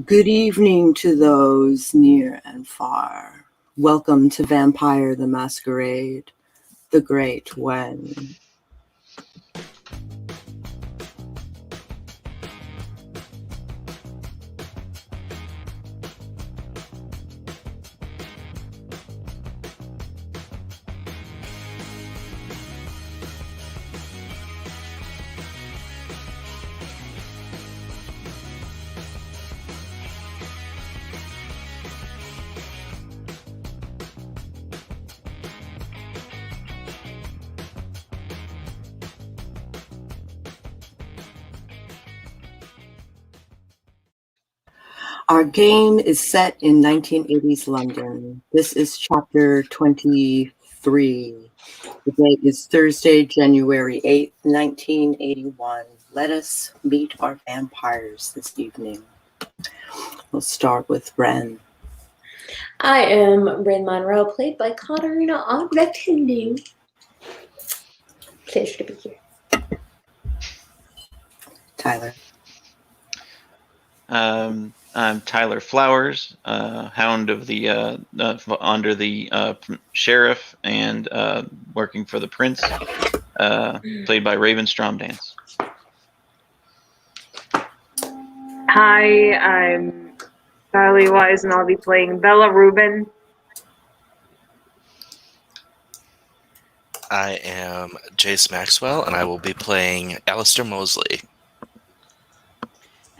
Good evening to those near and far. Welcome to Vampire the Masquerade, the Great When. Our game is set in 1980s London. This is chapter 23. The date is Thursday, January 8th, 1981. Let us meet our vampires this evening. We'll start with Ren. I am Ren Monroe, played by Katarina Agnetindu. Pleasure to be here. Tyler. I'm Tyler Flowers, hound of the under the sheriff and working for the prince, played by Reuben Stromdance. Hi, I'm Sally Wise, and I'll be playing Bella Reuben. I am Jayce Maxwell, and I will be playing Allistair Mosley.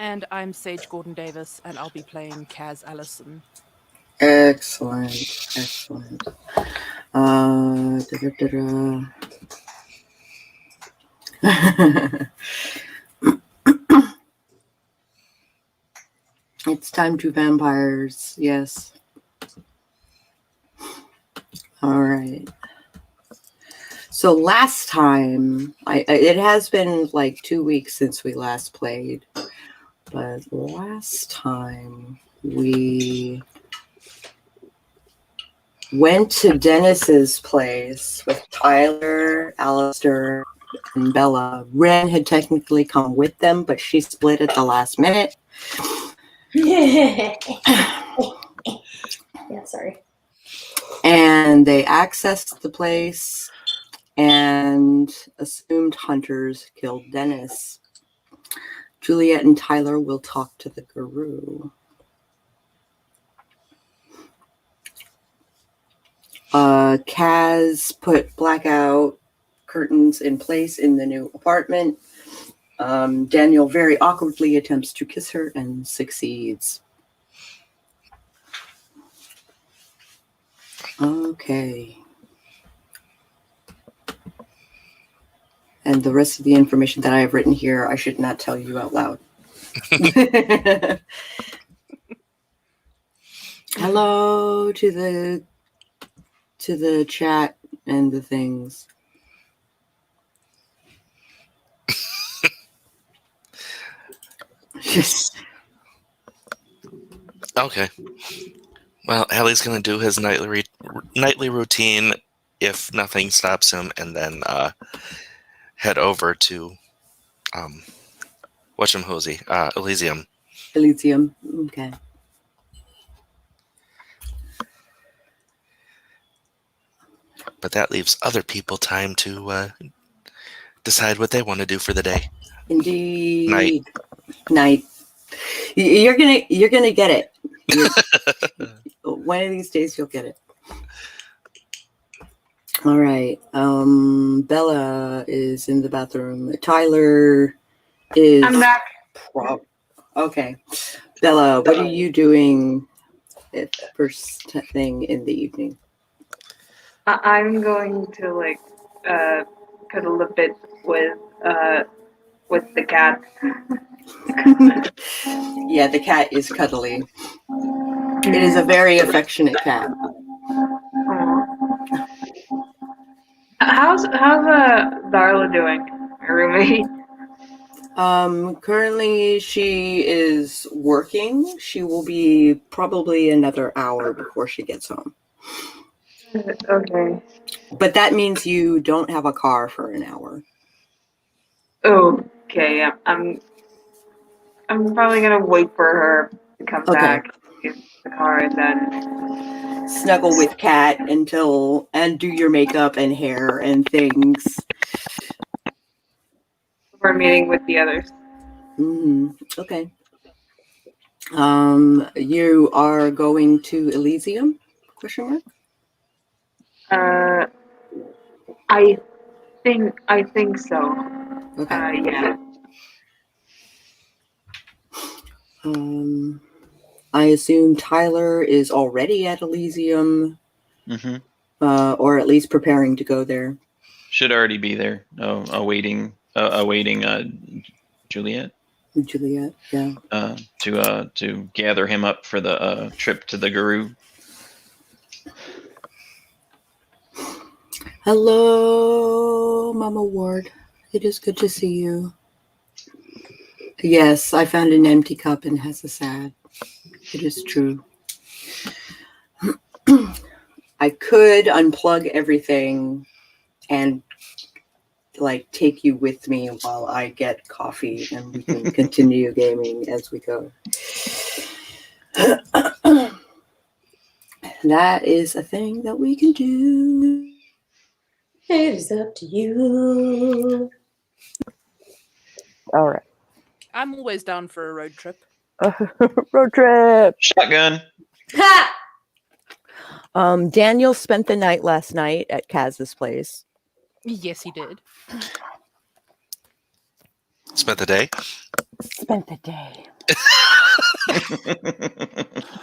And I'm Sage Gordon-Davis, and I'll be playing Kaz Alison. Excellent, excellent. It's time to vampires, yes. All right. So last time, it has been like 2 weeks since we last played, but last time we went to Dennis's place with Tyler, Allistair, and Bella. Ren had technically come with them, but she split at the last minute. Yeah, sorry. And they accessed the place and assumed hunters killed Dennis. Juliet and Tyler will talk to the guru. Kaz put blackout curtains in place in the new apartment. Daniel very awkwardly attempts to kiss her and succeeds. Okay. And the rest of the information that I have written here, I should not tell you out loud. Hello to the chat and the things. Okay. Well, Allie's going to do his nightly routine if nothing stops him, and then head over to Elysium. Elysium, okay. But that leaves other people time to decide what they want to do for the day. Indeed. Night. You're gonna get it. One of these days you'll get it. All right. Bella is in the bathroom. Tyler is. I'm back. Okay. Bella, what are you doing at first thing in the evening? I'm going to cuddle a bit with the cat. Yeah, the cat is cuddly. It is a very affectionate cat. How's Darla doing, my roommate? Currently she is working. She will be probably another hour before she gets home. Okay. But that means you don't have a car for an hour. Okay, I'm probably gonna wait for her come Okay. back in the car, and then Snuggle with Kat and do your makeup and hair and things. we're meeting with the others. Okay. You are going to Elysium? Question mark. I think so. Okay. Yeah. I assume Tyler is already at Elysium, or at least preparing to go there. Should already be there, awaiting Juliet. Juliet, yeah. To gather him up for the trip to the Guru. Hello, Mama Ward. It is good to see you. Yes, I found an empty cup and has a sad. It is true. I could unplug everything and take you with me while I get coffee and we can continue gaming as we go. That is a thing that we can do. It is up to you. All right. I'm always down for a road trip. Road trip. Shotgun. Ha! Daniel spent the night last night at Kaz's place. Yes, he did. Spent the day. Spent the day.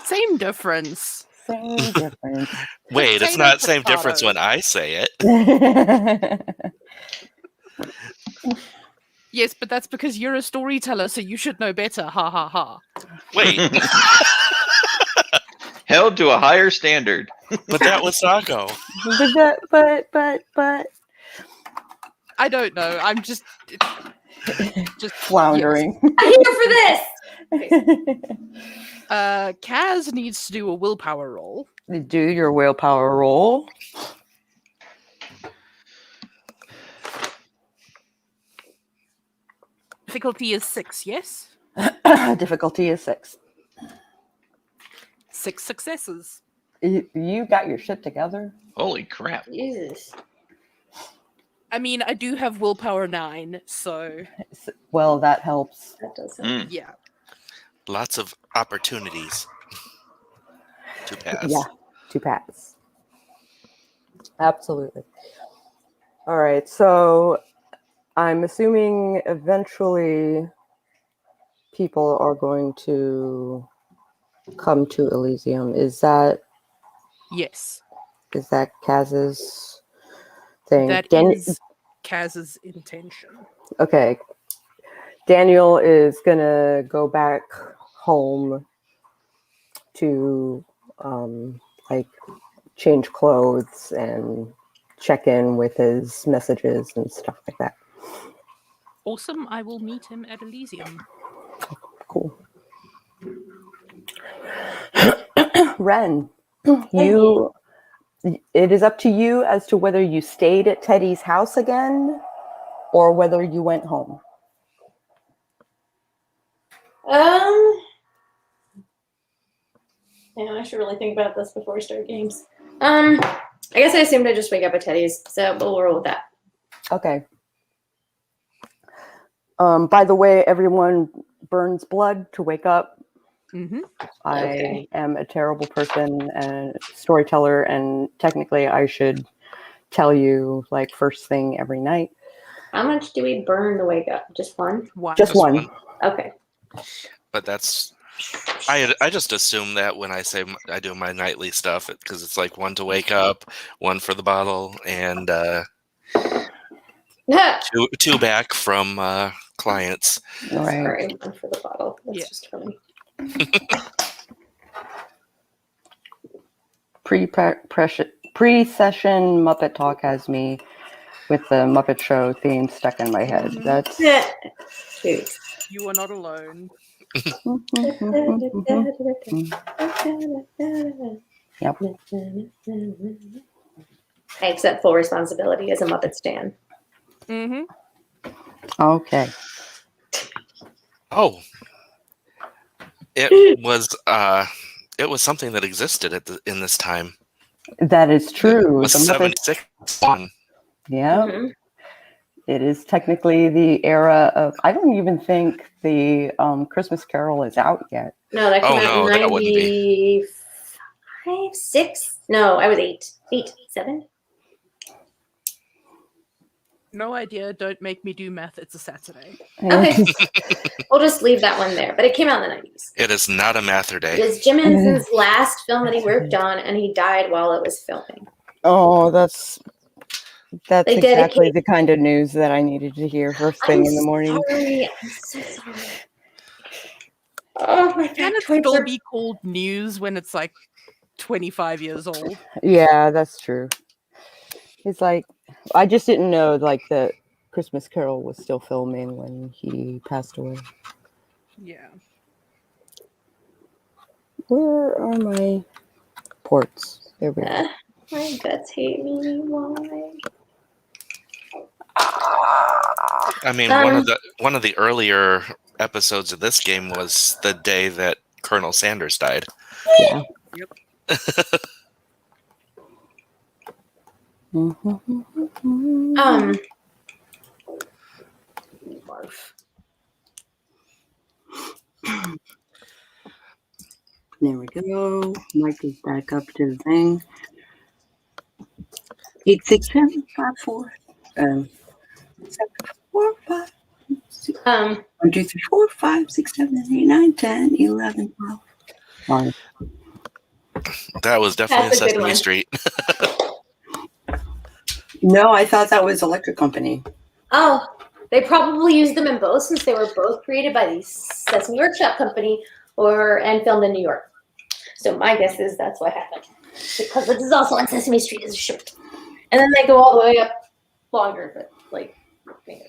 Same difference. Same difference. Wait, it's Potato, not same difference potato. when I say it. Yes, but that's because you're a storyteller, so you should know better. Ha ha ha. Wait, Held to a higher standard. but that was Sako. but I don't know. I'm just floundering. I'm here for this. Kaz needs to do a willpower roll. Do your willpower roll. Difficulty is 6, yes? Difficulty is 6. 6 successes. You got your shit together. Holy crap. Jesus. I mean, I do have willpower 9, so Well, that helps. That does yeah. Lots of opportunities to pass. Yeah, to pass. Absolutely. All right, so I'm assuming eventually people are going to come to Elysium. Is that Yes. Kaz's thing? That is Kaz's intention. Okay. Daniel is gonna go back home to change clothes and check in with his messages and stuff like that. Awesome. I will meet him at Elysium. Cool. Ren, it is up to you as to whether you stayed at Teddy's house again or whether you went home. Yeah, I should really think about this before we start games. I guess I assumed I'd just wake up at Teddy's, so we'll roll with that. Okay. By the way, everyone burns blood to wake up. Mm-hmm. I am a terrible person and storyteller, and technically I should tell you first thing every night. How much do we burn to wake up? Just one? Just one. Okay. But that's I just assume that when I say I do my nightly stuff, because it's one to wake up, one for the bottle, and two back from clients. Right. Sorry, one for the bottle. That's just funny. Pre-session Muppet Talk has me with the Muppet Show theme stuck in my head. That's Cute. You are not alone. Yep. I accept full responsibility as a Muppet stan. Mm-hmm. Okay. Oh, It was something that existed in this time. That is true. It was The Muppets. 76. Yeah. Mhm. It is technically the era of. I don't even think the Christmas Carol is out yet. No, that came Oh, out no, in that wouldn't be. 95, 6? No, I was 8. 8, 7? No idea. Don't make me do math. It's a Saturday. Okay. We'll just leave that one there. But it came out in the 90s. It is not a Mather It Day. was Jim Henson's last film that he worked on, and he died while it was filming. Oh, that's They exactly dedicate- the kind of news that I needed to hear first thing in the morning. Sorry. I'm so sorry. Oh, my Can it factoids still are... be called news when it's like 25 years old? Yeah, that's true. It's like I just didn't know like the Christmas Carol was still filming when he passed away. Yeah. Where are my ports? There we go. My guts hate me. Why? I mean, one of the earlier episodes of this game was the day that Colonel Sanders died. Yeah. Yep. Barf. There we go. Mike is back up to the thing. 86754. 745. 1, 2, 3, 4, 5, 6, 7, 8, 9, 10, 11, 12. Fine. That was definitely That's a good Sesame one. Street. No, I thought that was Electric Company. Oh, they probably used them in both since they were both created by the Sesame Workshop Company and filmed in New York. So my guess is that's what happened. Because this is also on Sesame Street as a short. And then they go all the way up longer, but like, okay.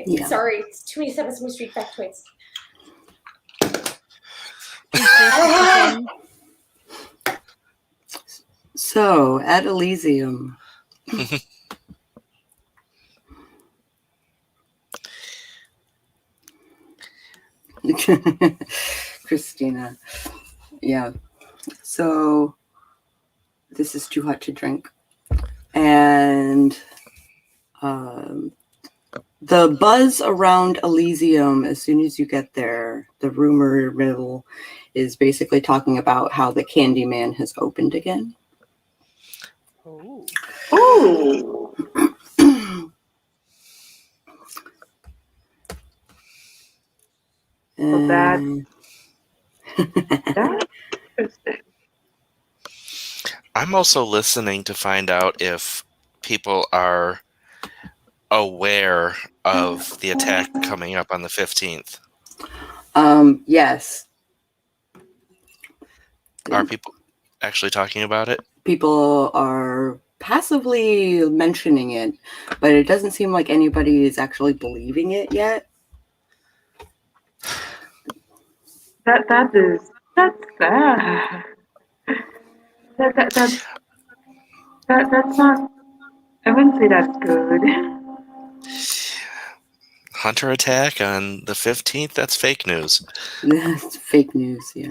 Yeah. Sorry, it's too many Sesame Street factoids. So, at Elysium. Christina. Yeah. So, this is too hot to drink. And the buzz around Elysium, as soon as you get there, the rumor mill is basically talking about how the Candyman has opened again. Oh. Ooh. Well, And- That's interesting. I'm also listening to find out if people are aware of the attack coming up on the 15th. Yes. Are people actually talking about it? People are passively mentioning it, but it doesn't seem like anybody is actually believing it yet. That's bad. That's not. I wouldn't say that's good. Hunter attack on the 15th? That's fake news. That's fake news, yeah.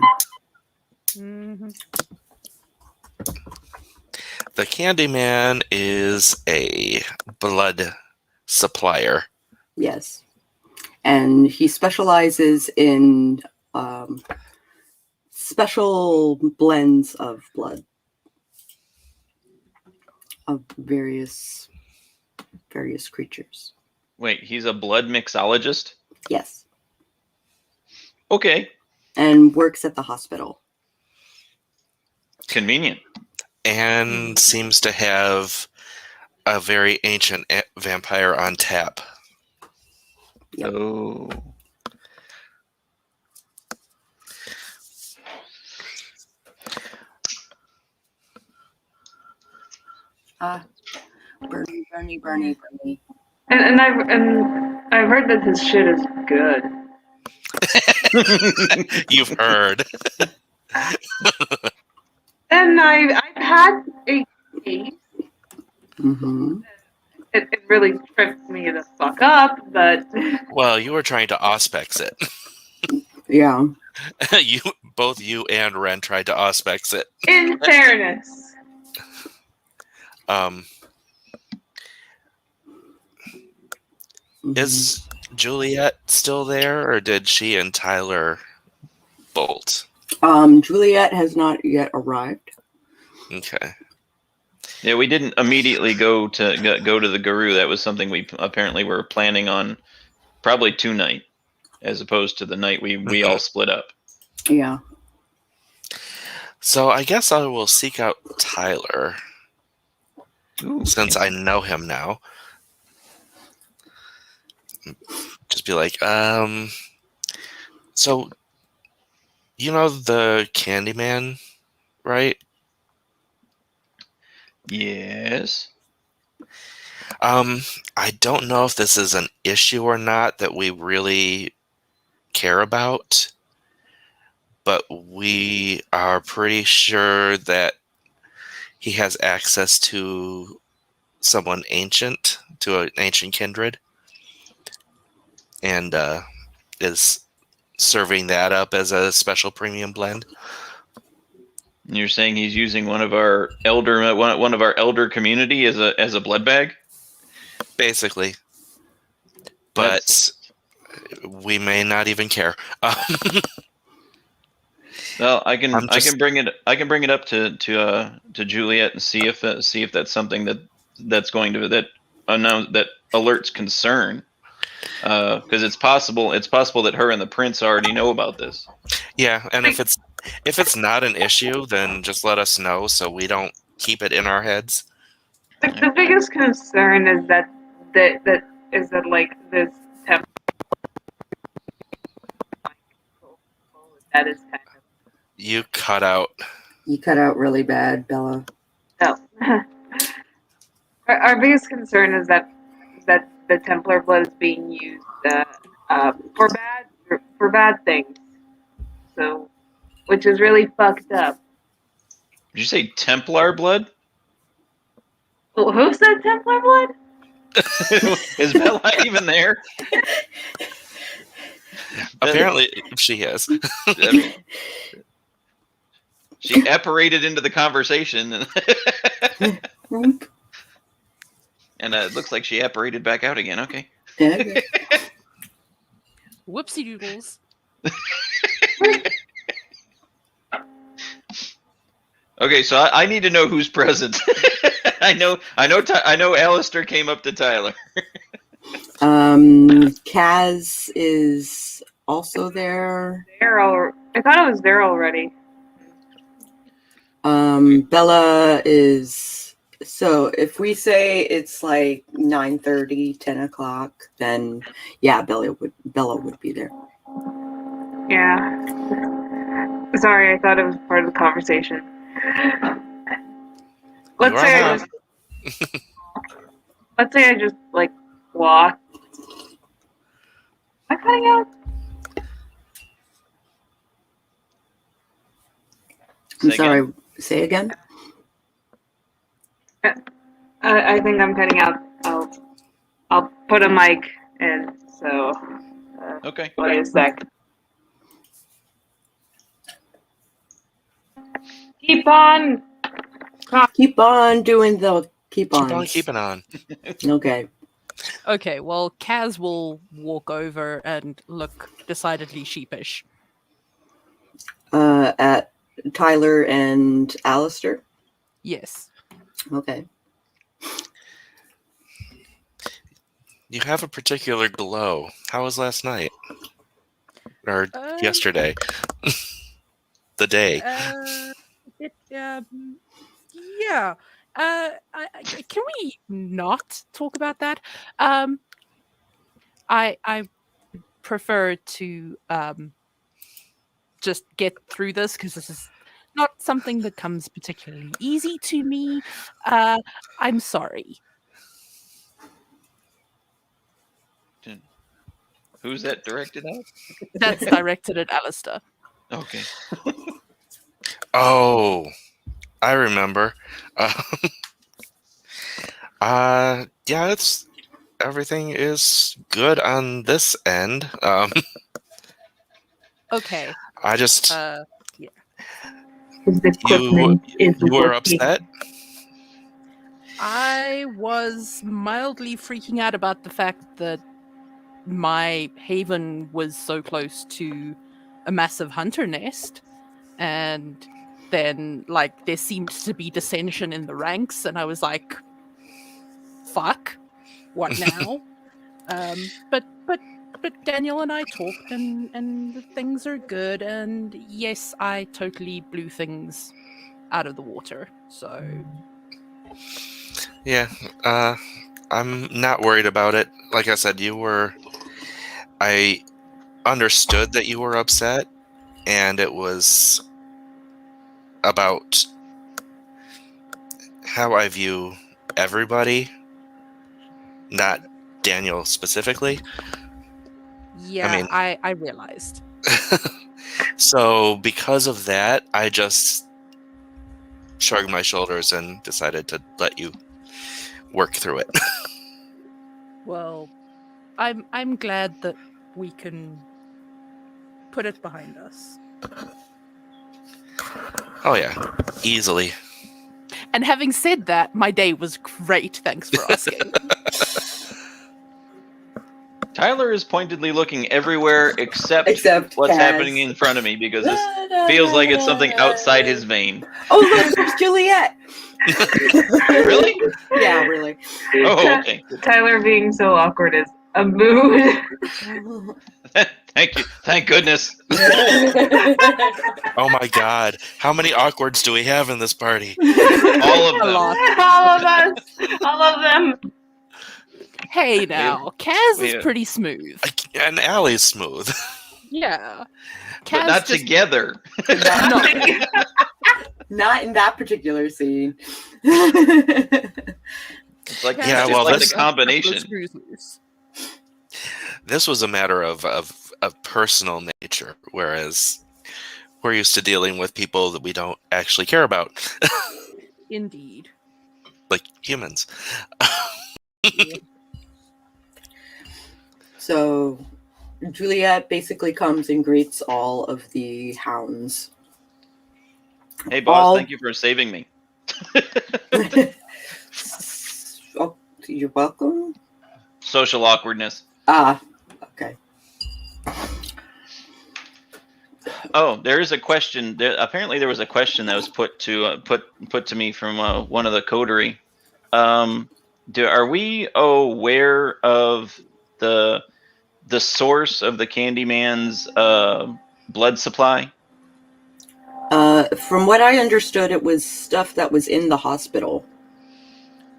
Mm-hmm. The Candyman is a blood supplier. Yes. And he specializes in special blends of blood of various creatures. Wait, he's a blood mixologist? Yes. Okay. And works at the hospital. Convenient. And seems to have a very ancient vampire on tap. Yep. Oh. Bernie. And I've heard that his shit is good. You've heard. And I've had a case. Mm-hmm. It really tripped me the fuck up, but Well, you were trying to auspex it. Yeah. both you and Ren tried to auspex it. In fairness. Is Juliet still there, or did she and Tyler bolt? Juliet has not yet arrived. Okay. Yeah, we didn't immediately go to the Guru. That was something we apparently were planning on probably tonight, as opposed to the night we all split up. Yeah. So I guess I will seek out Tyler, since I know him now. Just be like, so you know the Candyman, right? Yes. I don't know if this is an issue or not that we really care about, but we are pretty sure that he has access to someone ancient, to an ancient kindred, and is serving that up as a special premium blend. And you're saying he's using one of our elder community as a blood bag? Basically. But we may not even care. Well, I can bring it up to Juliet and see if that's something that's going to that alerts concern. Because it's possible that her and the prince already know about this. Yeah, and if it's not an issue, then just let us know so we don't keep it in our heads. The biggest concern is that like this temple that is kind of. You cut out. You cut out really bad, Bella. No. Our biggest concern is that the Templar blood is being used for bad things. So, which is really fucked up. Did you say Templar blood? Well, who said Templar blood? Is Bella even there? Apparently, she is. She apparated into the conversation, and it looks like she apparated back out again. Okay. Yeah. Whoopsie doodles. Okay, so I need to know who's present. I know Allistair came up to Tyler. Kaz is also there. I thought it was there already. Bella is, so if we say it's like 9:30, 10 o'clock, then yeah, Bella would be there. Yeah. Sorry, I thought it was part of the conversation. Let's say I just like walk. Am I cutting out? I'm sorry. Say again. I think I'm cutting out. I'll put a mic in. So. Okay. Wait a sec. Keep on doing the keep on. Keep on keeping on. Okay. Okay, well, Kaz will walk over and look decidedly sheepish. At Tyler and Allistair. Yes. Okay. You have a particular glow. How was last night? Or yesterday? The day. Yeah. Can we not talk about that? I prefer to just get through this because this is not something that comes particularly easy to me. I'm sorry. Who's that directed at? That's directed at Allistair. Okay. Oh, I remember. Yeah, everything is good on this end. Okay. I just Yeah. His equipment is you were working. upset. I was mildly freaking out about the fact that my haven was so close to a massive hunter nest, and then like there seemed to be dissension in the ranks, and I was like, "Fuck, what now?" But Daniel and I talked, and things are good. And yes, I totally blew things out of the water. So Yeah, I'm not worried about it. Like I said, I understood that you were upset, and it was about how I view everybody, not Daniel specifically. yeah, mean- I realized. So because of that, I just shrugged my shoulders and decided to let you work through it. Well, I'm glad that we can put it behind us. Oh yeah, easily. And having said that, my day was great. Thanks for asking. Tyler is pointedly looking everywhere except what's Kaz. happening in front of me because this feels like it's something outside his vein. Oh, look, there's Juliet. Really? Yeah, really. Oh, okay. Tyler being so awkward is a mood. Thank you. Thank goodness. Oh my god, how many awkwards do we have in this party? All of A them. lot. All of us. All of them. Hey now, Kaz we- is pretty smooth. And Allie's smooth. Yeah. But Kaz not just together. no. Not in that particular scene. It's like, Yeah, it's well, like this- the combination. Screws loose. This was a matter of personal nature, whereas we're used to dealing with people that we don't actually care about, Indeed. like humans. So Juliet basically comes and greets all of the hounds. Hey, boss, All- thank you for saving me. Oh, you're welcome. Social awkwardness. Ah, okay. Oh, there is a question. Apparently, there was a question that was put to me from one of the coterie. Are we aware of the source of the Candyman's blood supply? From what I understood, it was stuff that was in the hospital.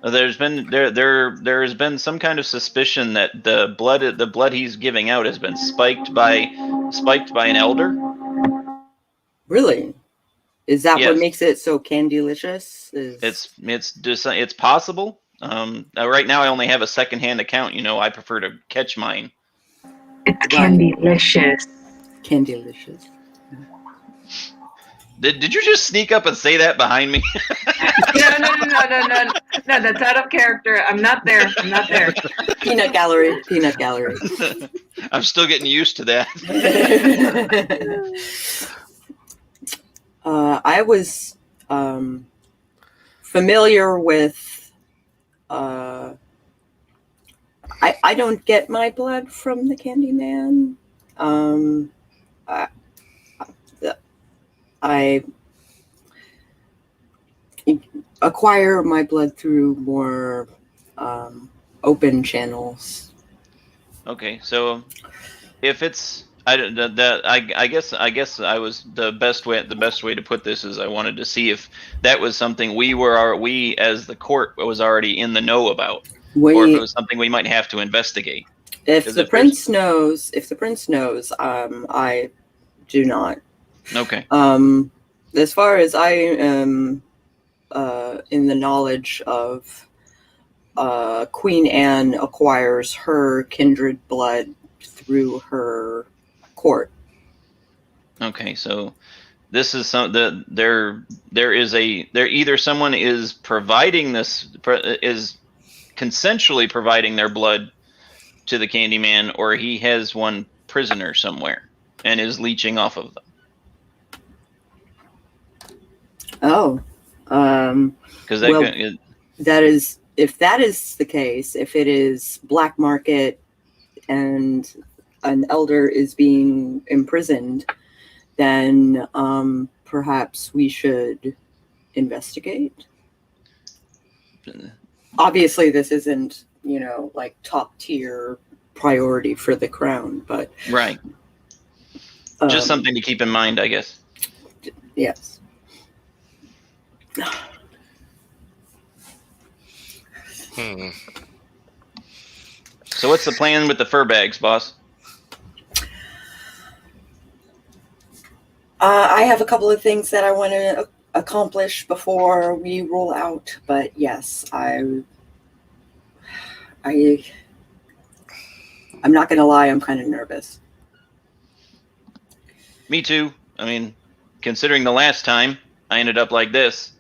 There's been there has been some kind of suspicion that the blood he's giving out has been spiked by an elder. Really? Is that Yes. what makes it so candylicious? It's possible. Right now I only have a secondhand account. I prefer to catch mine. It's candylicious. Candylicious. Did you just sneak up and say that behind me? No, that's out of character. I'm not there. Peanut gallery. I'm still getting used to that. I was familiar with. I don't get my blood from the Candyman. I acquire my blood through more open channels. Okay, so if it's I guess I was the best way to put this is I wanted to see if that was something we as the court was already in the know about, or if it was something we might have to investigate. If the prince knows, I do not. Okay. As far as I am in the knowledge of, Queen Anne acquires her kindred blood through her court. Okay, so this is either someone is providing is consensually providing their blood to the Candyman, or he has one prisoner somewhere and is leeching off of them. Oh, Because that Well- could, that is, if that is the case, if it is black market and an elder is being imprisoned, then perhaps we should investigate. Obviously, this isn't, like top tier priority for the crown, but right. Just something to keep in mind, I guess. Yes. So what's the plan with the fur bags, boss? I have a couple of things that I want to accomplish before we roll out, but yes, I'm not going to lie, I'm kind of nervous. Me too. I mean, considering the last time I ended up like this.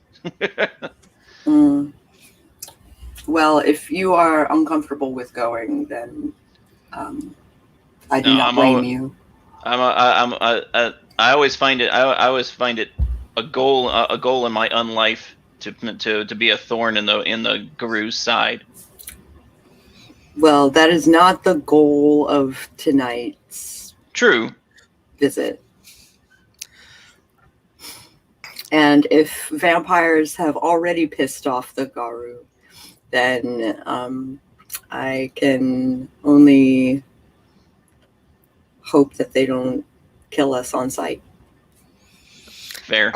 Well, if you are uncomfortable with going, then I do not blame you. I always find it. I always find it a goal in my unlife to be a thorn in the guru's side. Well, that is not the goal of tonight's True. visit. And if vampires have already pissed off the Garu, then I can only hope that they don't kill us on sight. Fair.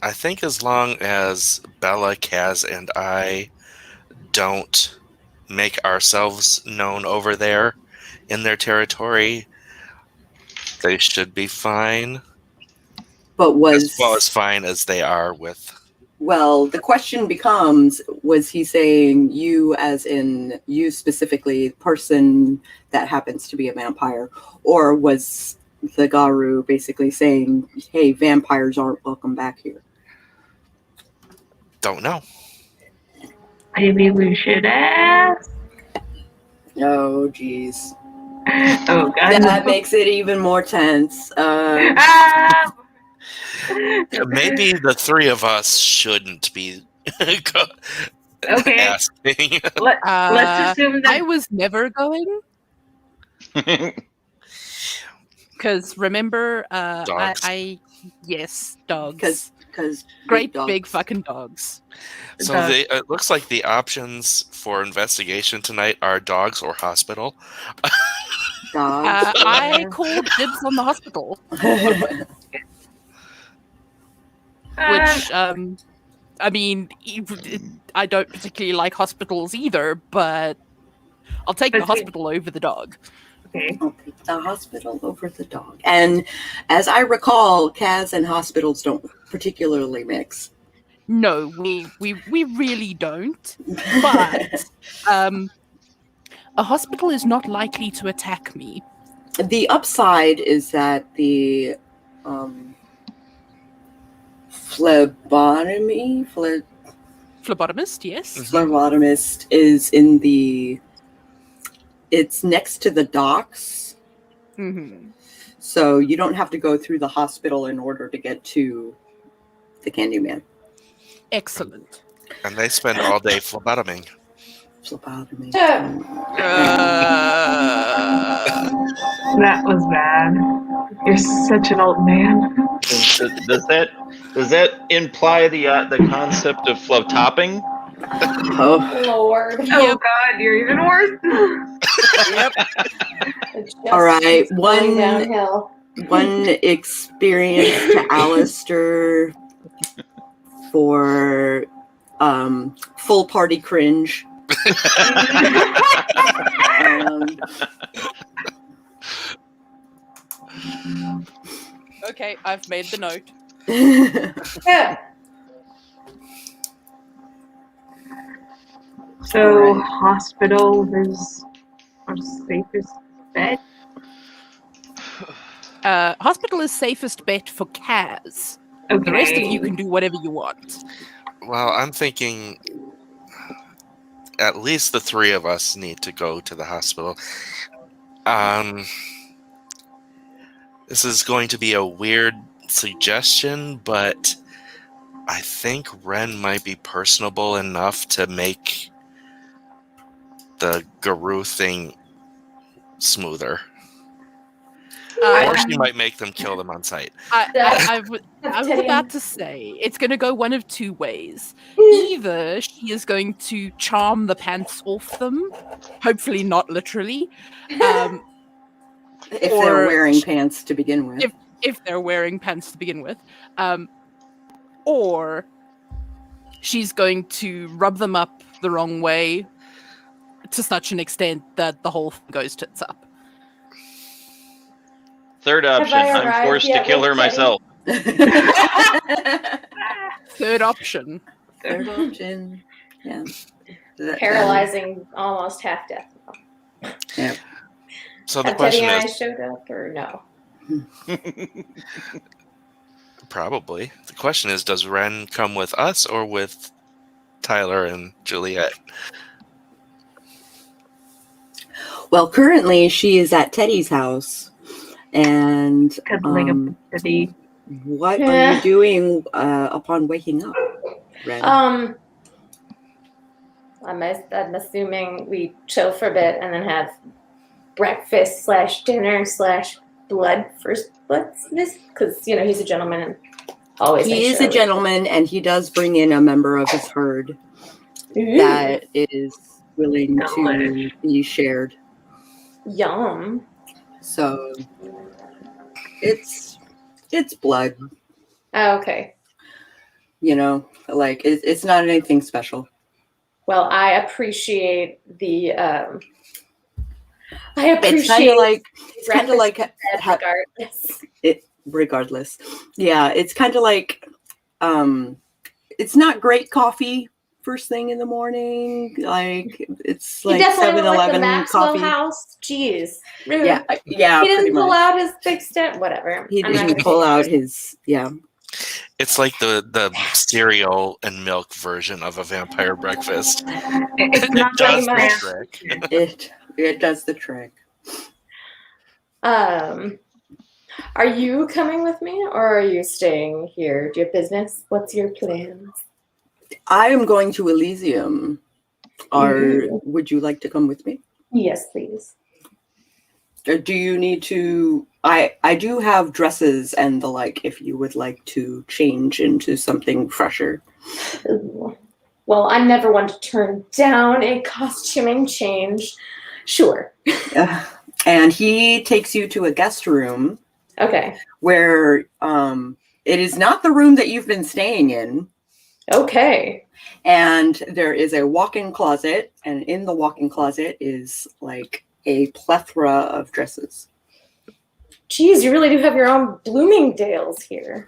I think as long as Bella, Kaz, and I don't make ourselves known over there in their territory, they should be fine. But As well as fine as they are with... Well, the question becomes, was he saying you as in you specifically, person that happens to be a vampire, or was the Garu basically saying, hey, vampires aren't welcome back here? Don't know. Maybe we should ask. Oh, geez. Oh, God. That makes it even more tense. Ah! Maybe the three of us shouldn't be Okay. asking. Let's assume that I was never going because remember, Dogs. yes, dogs. Because Great big fucking dogs. So Dogs. it looks like the options for investigation tonight are dogs or hospital. dogs. I called dibs on the hospital, which I mean, I don't particularly like hospitals either, but I'll take the hospital over the dog. okay. I'll pick the hospital over the dog. And as I recall, Kaz and hospitals don't particularly mix. No, we really don't. But a hospital is not likely to attack me. The upside is that the Phlebotomist, yes. phlebotomist is in it's next to the docks. Mm-hmm. So you don't have to go through the hospital in order to get to the Candyman. Excellent. And they spend all day phlebotoming. Phlebotomy. That was bad. You're such an old man. Does that imply the concept of topping? Oh, Lord. Oh God, you're even worse. Yep. It's just all right. going downhill. One experience to Allistair for full party cringe. Okay, I've made the note. Yeah. So hospital is our safest bet. Hospital is safest bet for Kaz. Okay. The rest of you can do whatever you want. Well, I'm thinking at least the three of us need to go to the hospital. This is going to be a weird suggestion, but I think Ren might be personable enough to make the Guru thing smoother. Or she might make them kill them on sight. I was about to say, it's going to go one of two ways. Either she is going to charm the pants off them, hopefully not literally, If or they're wearing pants to begin with. if they're wearing pants to begin with, or she's going to rub them up the wrong way to such an extent that the whole thing goes tits up. Third option, I I'm arrived forced to yet kill with her Teddy? myself. Third option. Third option. Yeah. Paralyzing, almost half death. Yeah. So the Have Teddy question and I is, showed up or no? probably. The question is, does Ren come with us or with Tyler and Juliet? Well, currently she is at Teddy's house. And Cuddling up with Teddy. what are you doing upon waking up, Ren? I'm assuming we chill for a bit and then have breakfast / dinner / blood first. What's this? Because he's a gentleman and always. He is a gentleman, and he does bring in a member of his herd that is willing to be shared. Yum. So it's blood, Oh, okay. like it's not anything special. Well, I appreciate the. It's kind of like regardless. regardless. Yeah, it's kind of like it's not great coffee first thing in the morning. Like it's like 7-Eleven Maxwell coffee. House. Jeez. Rude. Yeah. He didn't pretty pull much. out his big step. Whatever. He I'm not didn't gonna pull say out it. his It's like the cereal and milk version of a vampire breakfast. It's not It does very the much. trick. It does the trick. Are you coming with me or are you staying here? Do you have business? What's your plans? I am going to Elysium. Would you like to come with me? Yes, please. Or do you need to? I do have dresses and the like. If you would like to change into something fresher. Ooh. Well, I'm never one to turn down a costuming change. Sure. And he takes you to a guest room. Okay. Where it is not the room that you've been staying in. Okay. And there is a walk-in closet, and in the walk-in closet is like a plethora of dresses. Geez, you really do have your own Bloomingdales here.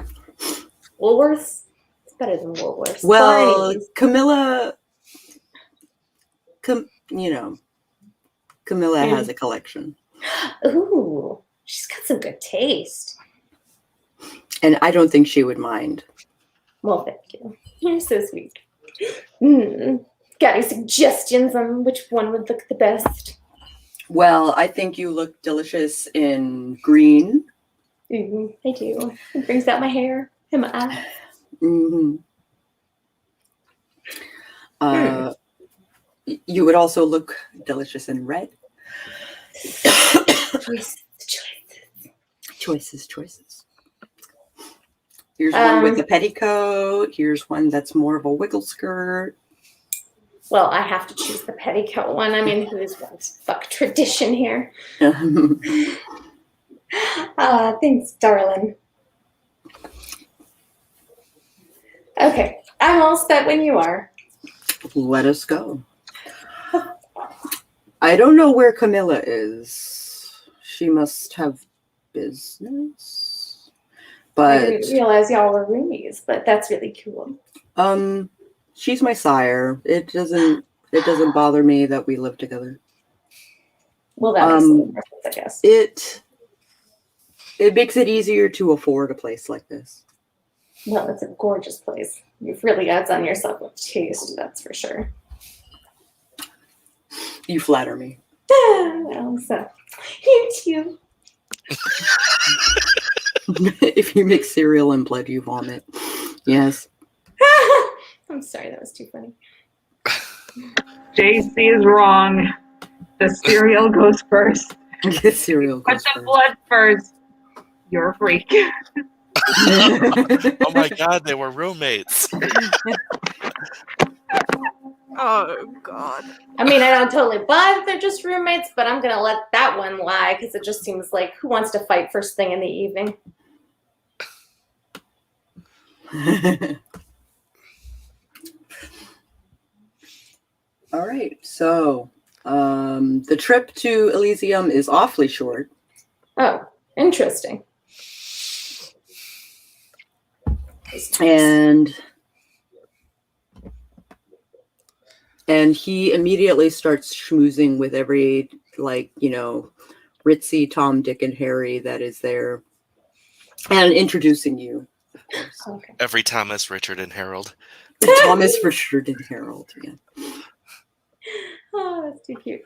Woolworths? It's better than Woolworths. Well, Barney's. Camilla has a collection. Ooh, she's got some good taste. And I don't think she would mind. Well, thank you. You're so sweet. Got any suggestions on which one would look the best? Well, I think you look delicious in green. Ooh, I do. It brings out my hair and my eyes. Mm-hmm. You would also look delicious in red. Choices. Here's one with a petticoat. Here's one that's more of a wiggle skirt. Well, I have to choose the petticoat one. I mean, who's wants fuck tradition here? Thanks, darling. Okay, I'm all set when you are. Let us go. I don't know where Camilla is. She must have business. But I didn't realize y'all were roomies, but that's really cool. She's my sire. It doesn't bother me that we live together. Well, that makes a little difference, I guess. It makes it easier to afford a place like this. Well, it's a gorgeous place. You've really got on yourself with taste, that's for sure. You flatter me. Well, so you too. If you mix cereal and blood, you vomit. Yes. I'm sorry, that was too funny. Jayce is wrong. The cereal goes first. The cereal Put goes the blood first. You're a freak. Oh my god, they were roommates. Oh God. I mean, I don't totally buy that they're just roommates, but I'm gonna let that one lie because it just seems like who wants to fight first thing in the evening? All right, so the trip to Elysium is awfully short. Oh, interesting. And he immediately starts schmoozing with every, like, you know, ritzy Tom, Dick, and Harry that is there, and introducing you, of course. Okay. Every Thomas, Richard, and Harold. Thomas, Richard, and Harold. Yeah. Oh, that's too cute.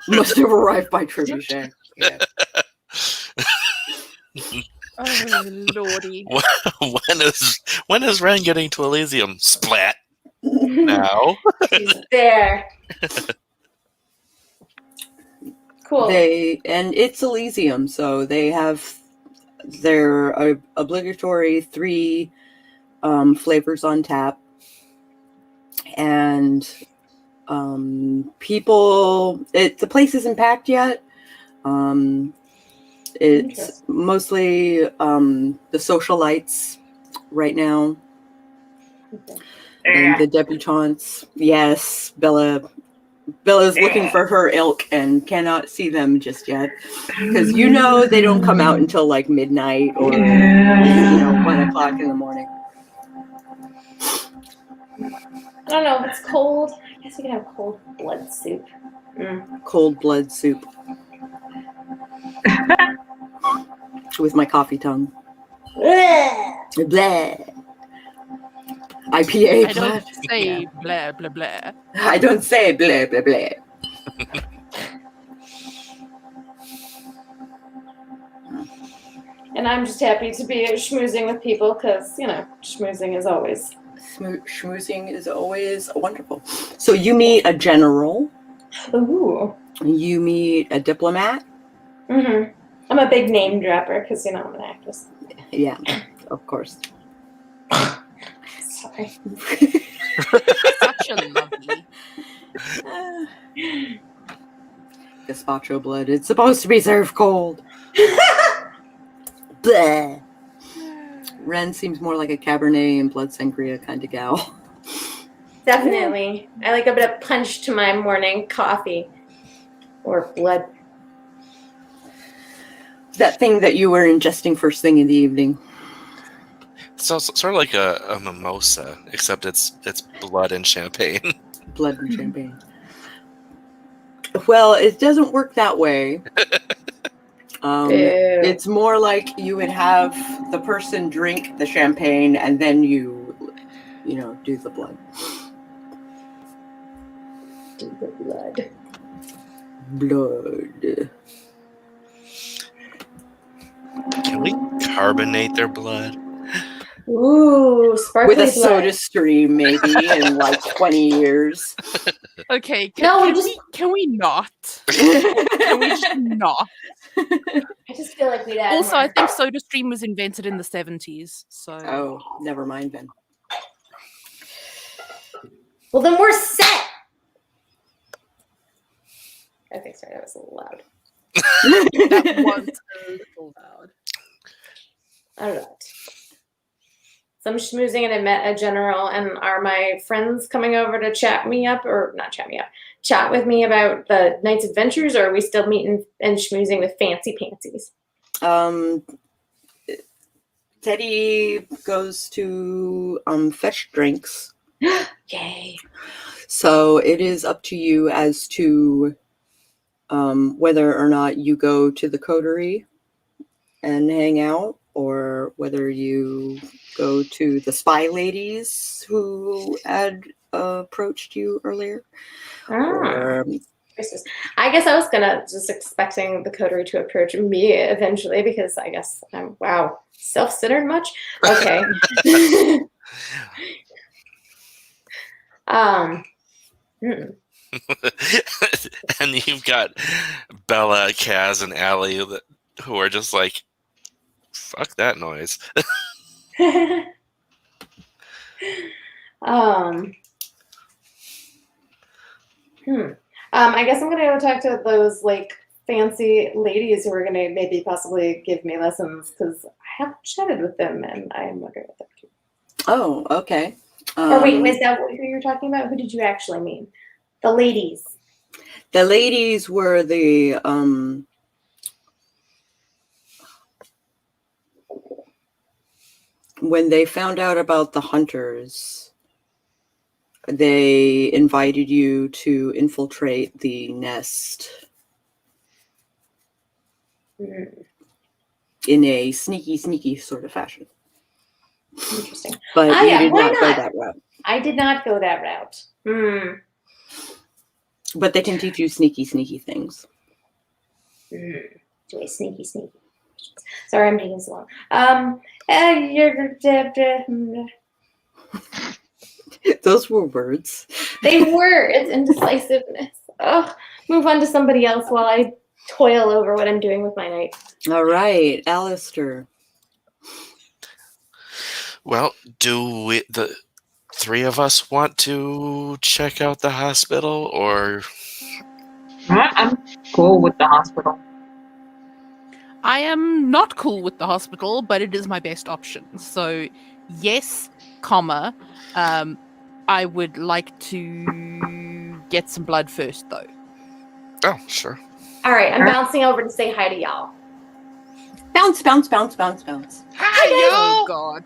Must have arrived by trebuchet. Yeah. Oh Lordy. When is Ren getting to Elysium? Splat. Now. She's there. Cool. And it's Elysium, so they have their obligatory 3 flavors on tap, and the place isn't packed yet. It's mostly the socialites right now. Okay. And the debutantes. Yes, Bella's looking for her ilk and cannot see them just yet, because you know they don't come out until like midnight or 1 o'clock in the morning. I don't know if it's cold. I guess we can have cold blood soup. Cold blood soup with my coffee tongue. Blah. IPA. I don't say blah blah blah. I don't say blah blah blah. And I'm just happy to be schmoozing with people because, schmoozing is always. Schmoozing is always wonderful. So you meet a general. Ooh. You meet a diplomat. Mm-hmm. I'm a big name dropper because, I'm an actress. Yeah, of course. Sorry. Such a lovely. Gazpacho blood. It's supposed to be served cold. Bleh. Ren seems more like a Cabernet and blood sangria kind of gal. Definitely. I like a bit of punch to my morning coffee. Or blood. That thing that you were ingesting first thing in the evening. So sort of like a mimosa, except it's blood and champagne. Blood and champagne. Well, it doesn't work that way. It's more like you would have the person drink the champagne and then you do the blood. Do the blood. Blood. Can we carbonate their blood? Ooh, sparkly With a blood. soda stream, maybe, in like 20 years. Okay, No, can we not? Can we just not? I just feel like we'd add Also, more. I think SodaStream was invented in the 70s, so Oh, never mind then. Well, then we're set. Okay, sorry, that was a little loud. that was a little loud. I don't know. So I'm schmoozing and I met a general, and are my friends coming over to chat with me about the night's adventures, or are we still meeting and schmoozing with fancy pansies? Teddy goes to fetch drinks. Yay. So it is up to you as to whether or not you go to the coterie and hang out, or whether you go to the spy ladies who had approached you earlier. Or, I guess I was just expecting the coterie to approach me eventually, because I guess I'm self-centered much. Okay. Hmm. And you've got Bella, Kaz, and Allie who are just like, fuck that noise. I guess I'm gonna go talk to those like fancy ladies who are gonna maybe possibly give me lessons because I haven't chatted with them and I'm wondering what they're doing. Oh, okay. Or wait, is that who you're talking about? Who did you actually mean? The ladies. The ladies were the when they found out about the hunters, they invited you to infiltrate the nest in a sneaky sort of fashion. Interesting. But you yeah, did why not go not? that route. I did not go that route. But they can teach you sneaky things. Do a sneaky. Sorry, I'm taking so long. Those were words. They were. It's indecisiveness. Oh, move on to somebody else while I toil over what I'm doing with my night. All right, Allistair. Well, do we, the three of us, want to check out the hospital, or? I'm cool with the hospital. I am not cool with the hospital, but it is my best option. So, yes, comma. I would like to get some blood first, though. Oh, sure. All right, I'm bouncing over to say hi to y'all. Bounce. Hi, God.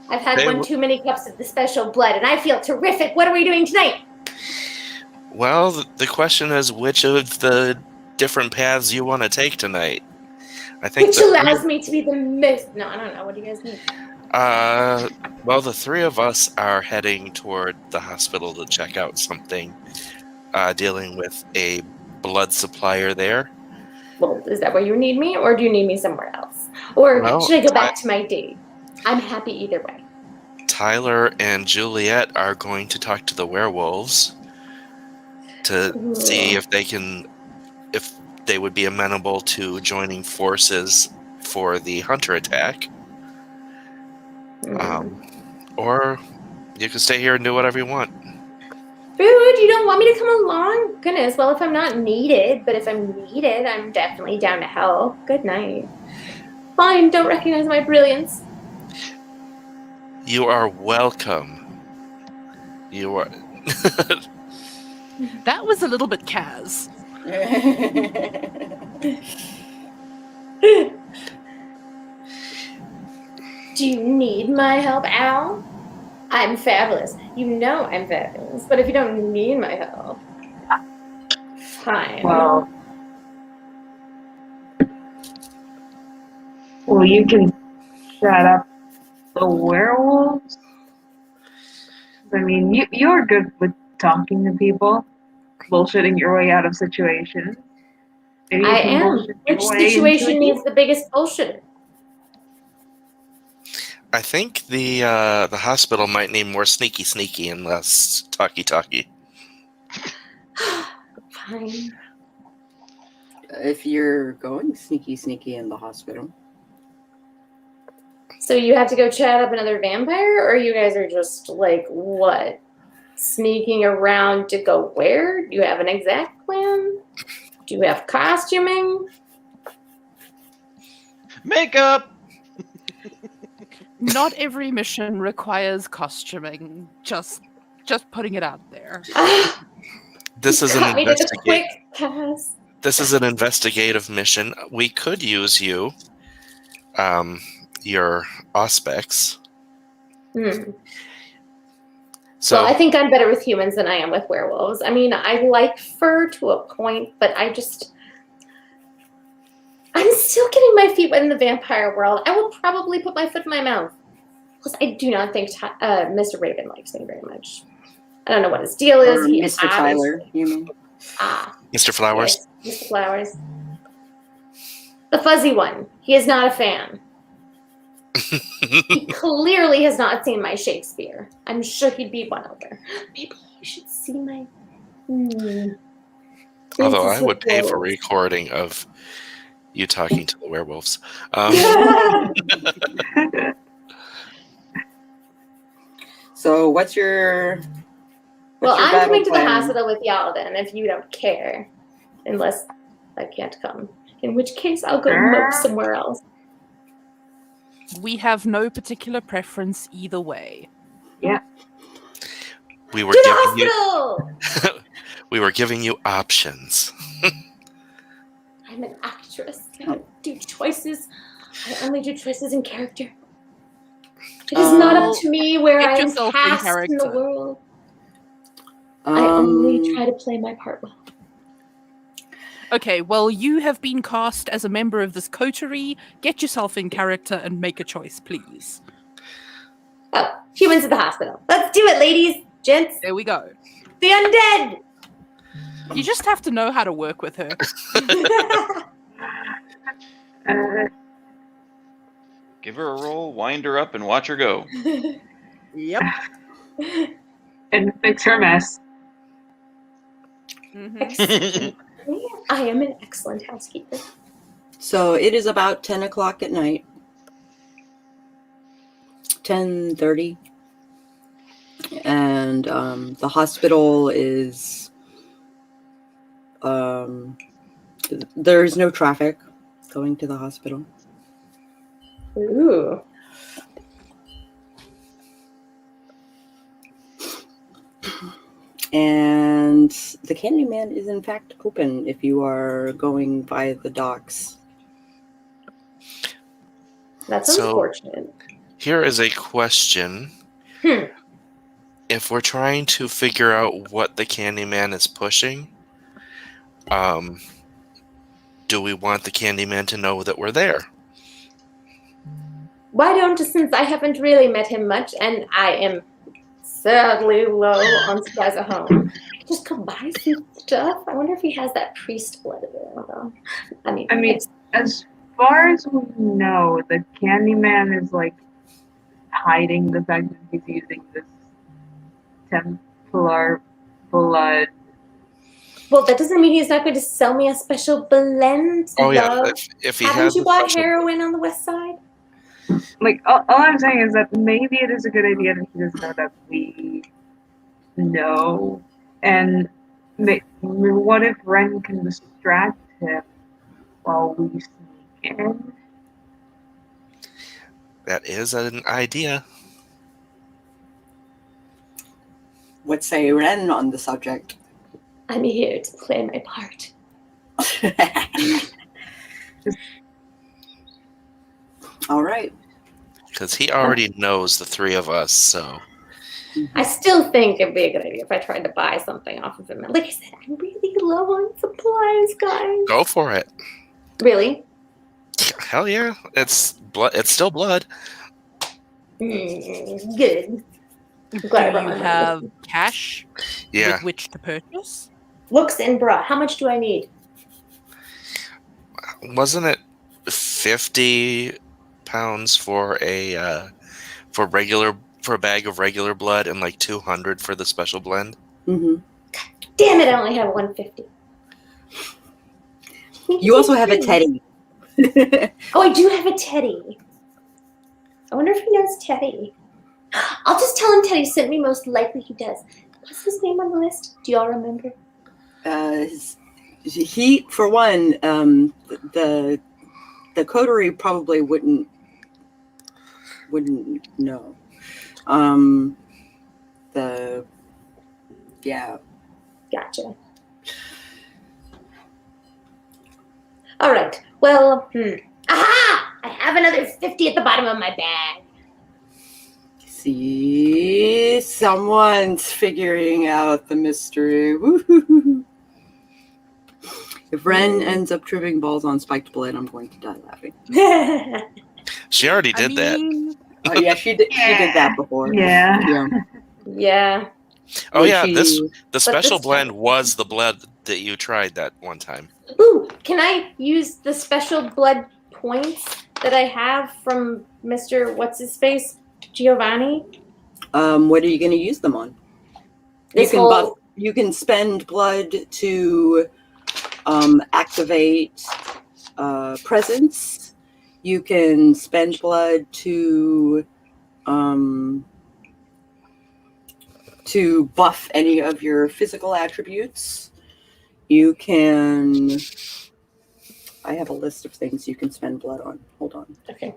I've had one too many cups of the special blood, and I feel terrific. What are we doing tonight? Well, the question is which of the different paths you want to take tonight. I think Which allows me to be the most... No, I don't know. What do you guys need? Well, the three of us are heading toward the hospital to check out something dealing with a blood supplier there. Well, is that where you need me, or do you need me somewhere else? Or No, should I go back to my date? I'm happy either way. Tyler and Juliet are going to talk to the werewolves to see if they would be amenable to joining forces for the hunter attack. Or you can stay here and do whatever you want. Rude, you don't want me to come along? Goodness, well, if I'm not needed, but if I'm needed, I'm definitely down to help. Good night. Fine, don't recognize my brilliance. You are welcome. You are... That was a little bit Kaz. Do you need my help, Al? I'm fabulous. You know I'm fabulous. But if you don't need my help, fine. Well, you can shut up the werewolves. I mean, you're good with talking to people, bullshitting your way out of situations. Maybe you I can am. bullshit your Which way into situation a needs the biggest bullshit? I think the hospital might need more sneaky and less talky. Fine. If you're going sneaky in the hospital. So you have to go chat up another vampire, or you guys are just like, what? Sneaking around to go where? Do you have an exact plan? Do you have costuming? Makeup! Not every mission requires costuming. Just putting it out there. This is Cut me to the quick pass. This is an investigative mission. We could use you, your auspex. So Well, I think I'm better with humans than I am with werewolves. I mean, I like fur to a point, but I'm still getting my feet wet in the vampire world. I will probably put my foot in my mouth. Plus, I do not think Mr. Reuben likes me very much. I don't know what his deal is. Mr. Tyler, you mean? Mr. Flowers? Yes, Mr. Flowers. The fuzzy one. He is not a fan. He clearly has not seen my Shakespeare. I'm sure he'd be won over. Maybe you should see my. Although I Princess would pay for Rose. recording of you talking to the werewolves. So what's your Well, your I'm battle coming to the plan? hospital with y'all then, if you don't care. Unless I can't come. In which case, I'll go mope somewhere else. We have no particular preference either way. We were To the giving you hospital! we were giving you options. I'm an actress. I don't do choices. I only do choices in character. It is not up to me where Get I am yourself in cast in the character. world. I only Um, try to play my part well. Okay, well, you have been cast as a member of this coterie. Get yourself in character and make a choice, please. Oh, humans at the hospital. Let's do it, ladies, gents. There we go. The undead. You just have to know how to work with her. Give her a roll, wind her up, and watch her go. Yep. And fix her mess. Mhm. I am an excellent housekeeper. so it is about 10 o'clock at night. 10:30. And the hospital is there's no traffic going to the hospital. Ooh. And the Candyman is in fact open if you are going by the docks. That's So- unfortunate. Here is a question. If we're trying to figure out what the Candyman is pushing, do we want the Candyman to know that we're there? Why don't, since I haven't really met him much, and I am sadly low on supplies at home, just go buy some stuff. I wonder if he has that priest blood available. I mean, As far as we know, the Candyman is like hiding the fact that he's using this Templar blood. well, that doesn't mean he's not going to sell me a special blend. Oh yeah, love. if he Haven't has you a bought special- heroin on the west side? Like, all I'm saying is that maybe it is a good idea that he doesn't know that we know. And what if Ren can distract him while we sneak in? That is an idea. What say Ren on the subject? I'm here to play my part. All right. Because he already knows the three of us, so I still think it'd be a good idea if I tried to buy something off of him. Like I said, I'm really low on supplies, guys. go for it. Really? Hell yeah. It's blood. It's still blood. Good. I'm glad I brought Do my you money have with me. cash Yeah. with which to purchase? Looks and bra. How much do I need? Wasn't it 50 pounds for a bag of regular blood and like 200 for the special blend? Mm-hmm. Damn it, I only have 150. You also have a teddy. Oh, I do have a teddy. I wonder if he knows Teddy. I'll just tell him Teddy sent me. Most likely he does. What's his name on the list? Do y'all remember? He, for one, the coterie probably wouldn't know. Yeah. Gotcha. All right. Well, aha! I have another 50 at the bottom of my bag. See, someone's figuring out the mystery. Woo-hoo-hoo. If Ren ends up tripping balls on spiked blood, I'm going to die laughing. She already did that. Oh yeah, she did. She did that before. Yeah. Yeah. Oh yeah, She- the special this blend time- was the blood that you tried that one time. Ooh, can I use the special blood points that I have from Mr. What's-his-face, Giovanni? What are you going to use them on? This whole You can spend blood to activate presence. You can spend blood to buff any of your physical attributes. You can. I have a list of things you can spend blood on. Hold on. Okay.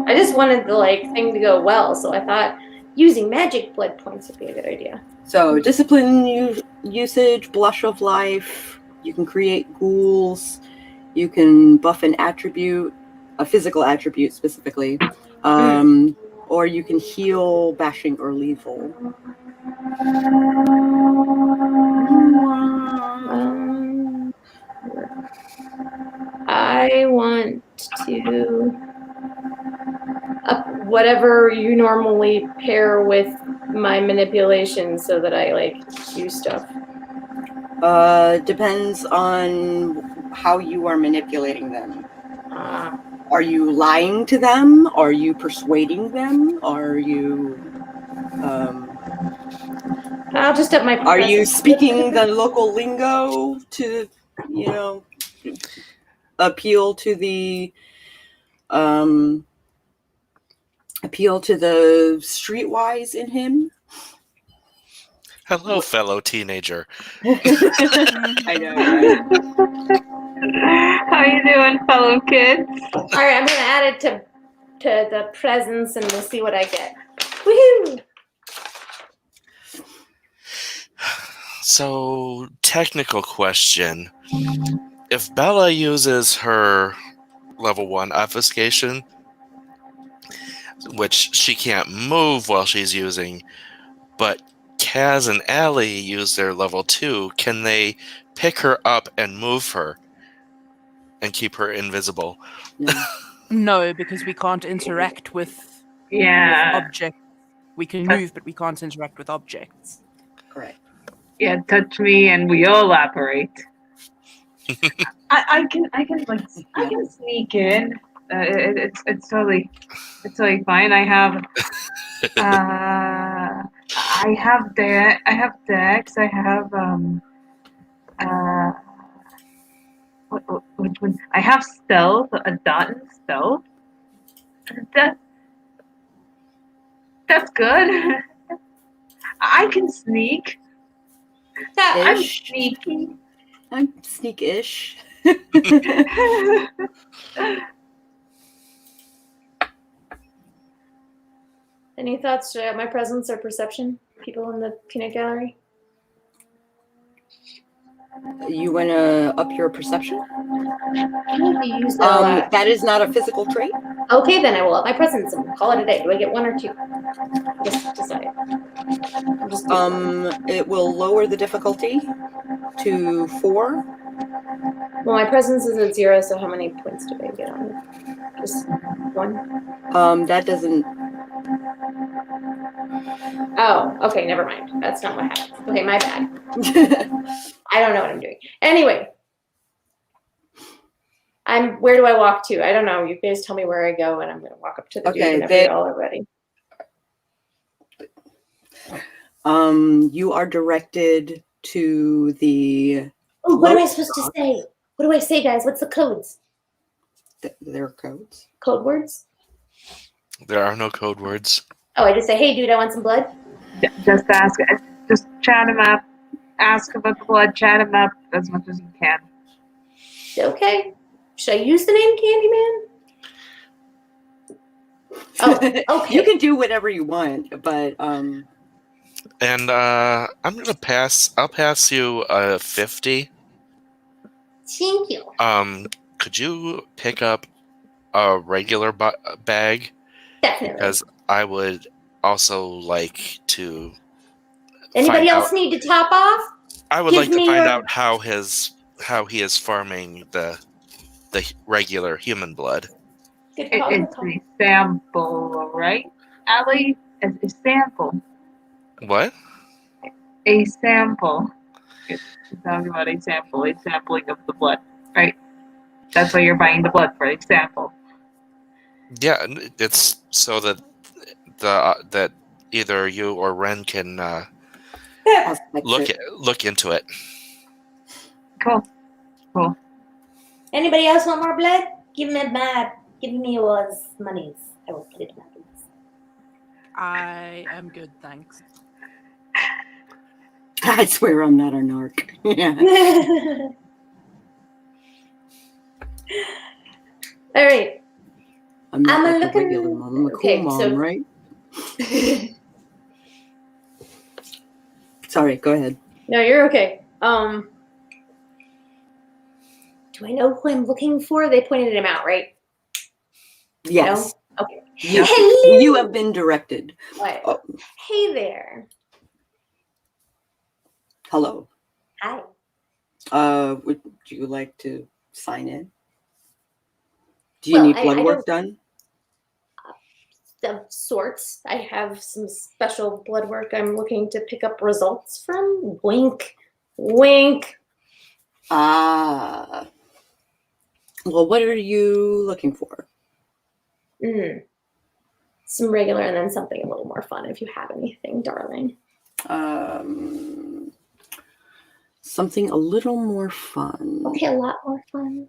I just wanted the thing to go well, so I thought using magic blood points would be a good idea. So, discipline usage, blush of life. You can create ghouls. You can buff an attribute, a physical attribute specifically, or you can heal, bashing, or lethal. I want to up whatever you normally pair with my manipulation so that I do stuff. Depends on how you are manipulating them. Ah. Are you lying to them? Are you persuading them? Are you I'll just up my are you presence. speaking the local lingo to, appeal to the streetwise in him? Hello, fellow teenager. I know, right? How you doing, fellow kids? All right, I'm gonna add it to the presence, and we'll see what I get. Woohoo! So, technical question. If Bella uses her level 1 obfuscation, which she can't move while she's using, but Kaz and Allie use their level 2, can they pick her up and move her and keep her invisible? No, because we can't interact with objects. We can move, but we can't interact with objects. Correct. Yeah, touch me and we all operate. I can sneak in. It's totally fine. I have dex. I have which one? I have stealth. A dot in stealth. That's good. I can sneak. I'm Ish. sneaky. I'm sneak-ish. Any thoughts to my presence or perception? People in the peanut gallery? You want to up your perception? Can you use that? That is not a physical trait. Okay, then I will up my presence and call it a day. Do I get 1 or 2? Just decide. It will lower the difficulty to 4. Well, my presence is at 0, so how many points do I get on it? Just 1? That doesn't. Oh, okay, never mind. That's not what happened. Okay, my bad. I don't know what I'm doing. Anyway, where do I walk to? I don't know. You guys tell me where I go, and I'm going to walk up to the dude whenever y'all are ready. You are directed to the. Oh, what am I supposed to say? What do I say, guys? What's the codes? There are codes. Code words? There are no code words. Oh, I just say, hey, dude, I want some blood? Just ask. Just chat him up. Ask about the blood. Chat him up as much as you can. Okay. Should I use the name Candyman? Oh, okay. You can do whatever you want, but And I'm gonna pass. I'll pass you a 50. Thank you. Could you pick up a regular bag? Definitely. Because I would also like to. Anybody else need to top off? I would like to find out how he is farming the regular human blood. Good call. It's a sample, right, Allie? A sample. What? A sample. You're talking about a sampling of the blood, right? That's why you're buying the blood for a sample. Yeah, it's so that that either you or Ren can I'll fix it. look into it. Cool. Anybody else want more blood? Give me yours monies. I will put it in my boots. I am good, thanks. I swear I'm not a narc. Yeah. All right. I'm not I'm like a looking- regular mom. I'm a cool okay, mom, so- right? Sorry, go ahead. No, you're okay. Do I know who I'm looking for? They pointed him out, right? Yes. No? Okay. You, Hello. you have been directed. What? Oh, Hey there. hello. Hi. Would you like to sign in? Do you Well, need I blood work don't- done? Of sorts. I have some special blood work I'm looking to pick up results from. Wink. Wink. Ah. Well, what are you looking for? Some regular and then something a little more fun if you have anything, darling. Something a little more fun. Okay, a lot more fun.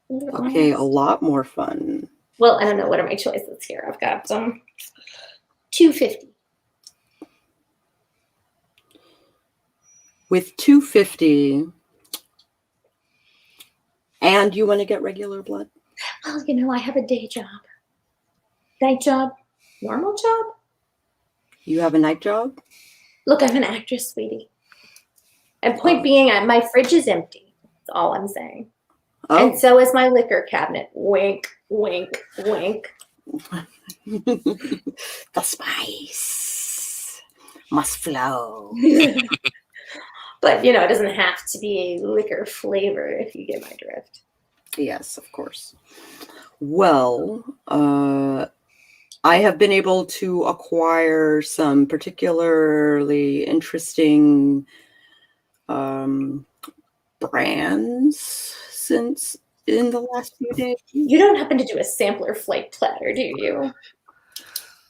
Okay, a lot more fun. Well, I don't know. What are my choices here? I've got some $250. With 250, and you want to get regular blood? Well, I have a day job. Night job. Normal job? You have a night job? Look, I'm an actress, sweetie. And point being, my fridge is empty. That's all I'm saying. Oh, And so is my liquor cabinet. Wink, wink, wink. the spice must flow. But, it doesn't have to be a liquor flavor if you get my drift. Yes, of course. Well, I have been able to acquire some particularly interesting brands since in the last few days. You don't happen to do a sampler flight platter, do you?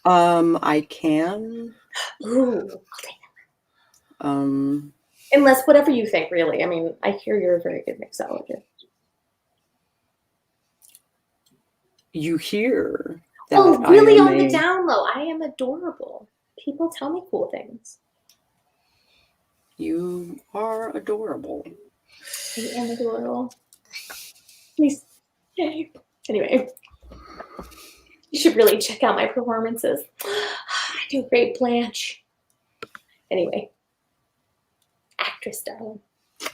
I can. Ooh, I'll take Um, Unless whatever you think, really. I mean, I hear you're a very good mixologist. you hear that Oh, really? I am On the a- down low, I am adorable. People tell me cool things. You are adorable. I am adorable. Please. Yay. Anyway, you should really check out my performances. I do great Blanche. Anyway, actress, darling.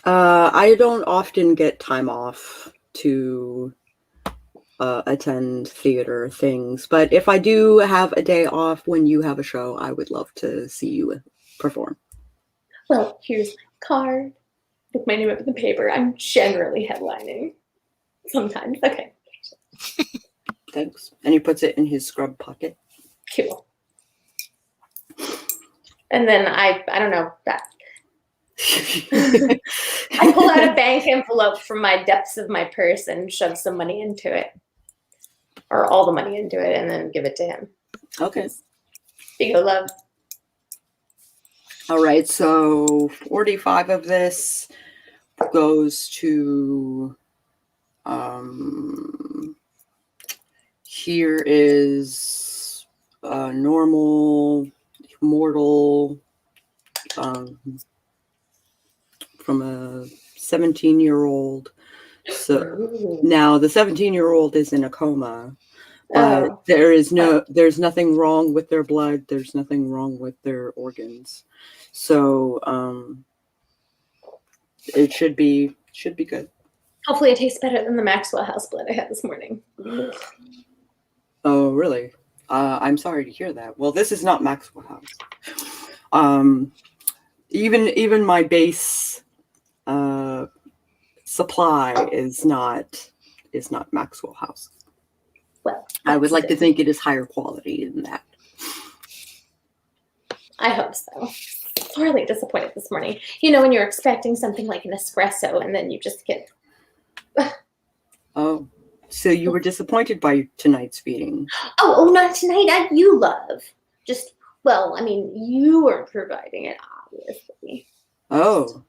I don't often get time off to attend theater things, but if I do have a day off when you have a show, I would love to see you perform. Well, here's my card. Look my name up in the paper. I'm generally headlining. Sometimes. Okay. Thanks. And he puts it in his scrub pocket. Cool. And then I don't know that. I pull out a bank envelope from my depths of my purse and shove some money into it. Or all the money into it and then give it to him. Okay. Big ol' love. All right. So 45 of this goes to here is a normal mortal from a 17-year-old. So Ooh. now the 17-year-old is in a coma, but Oh. there's nothing wrong with their blood. There's nothing wrong with their organs. So it should be good. Hopefully it tastes better than the Maxwell house blood I had this morning. Oh, really? I'm sorry to hear that. Well, this is not Maxwell House. Even my base supply is not Maxwell House. Well, I would like to that's think it is higher quality than that. I hope so. sorely disappointed this morning. You know, when you're expecting something like an espresso and then you just get... Oh, so you were disappointed by tonight's feeding? Oh, not tonight. You, love. Just, well, I mean, you weren't providing it, obviously. Oh.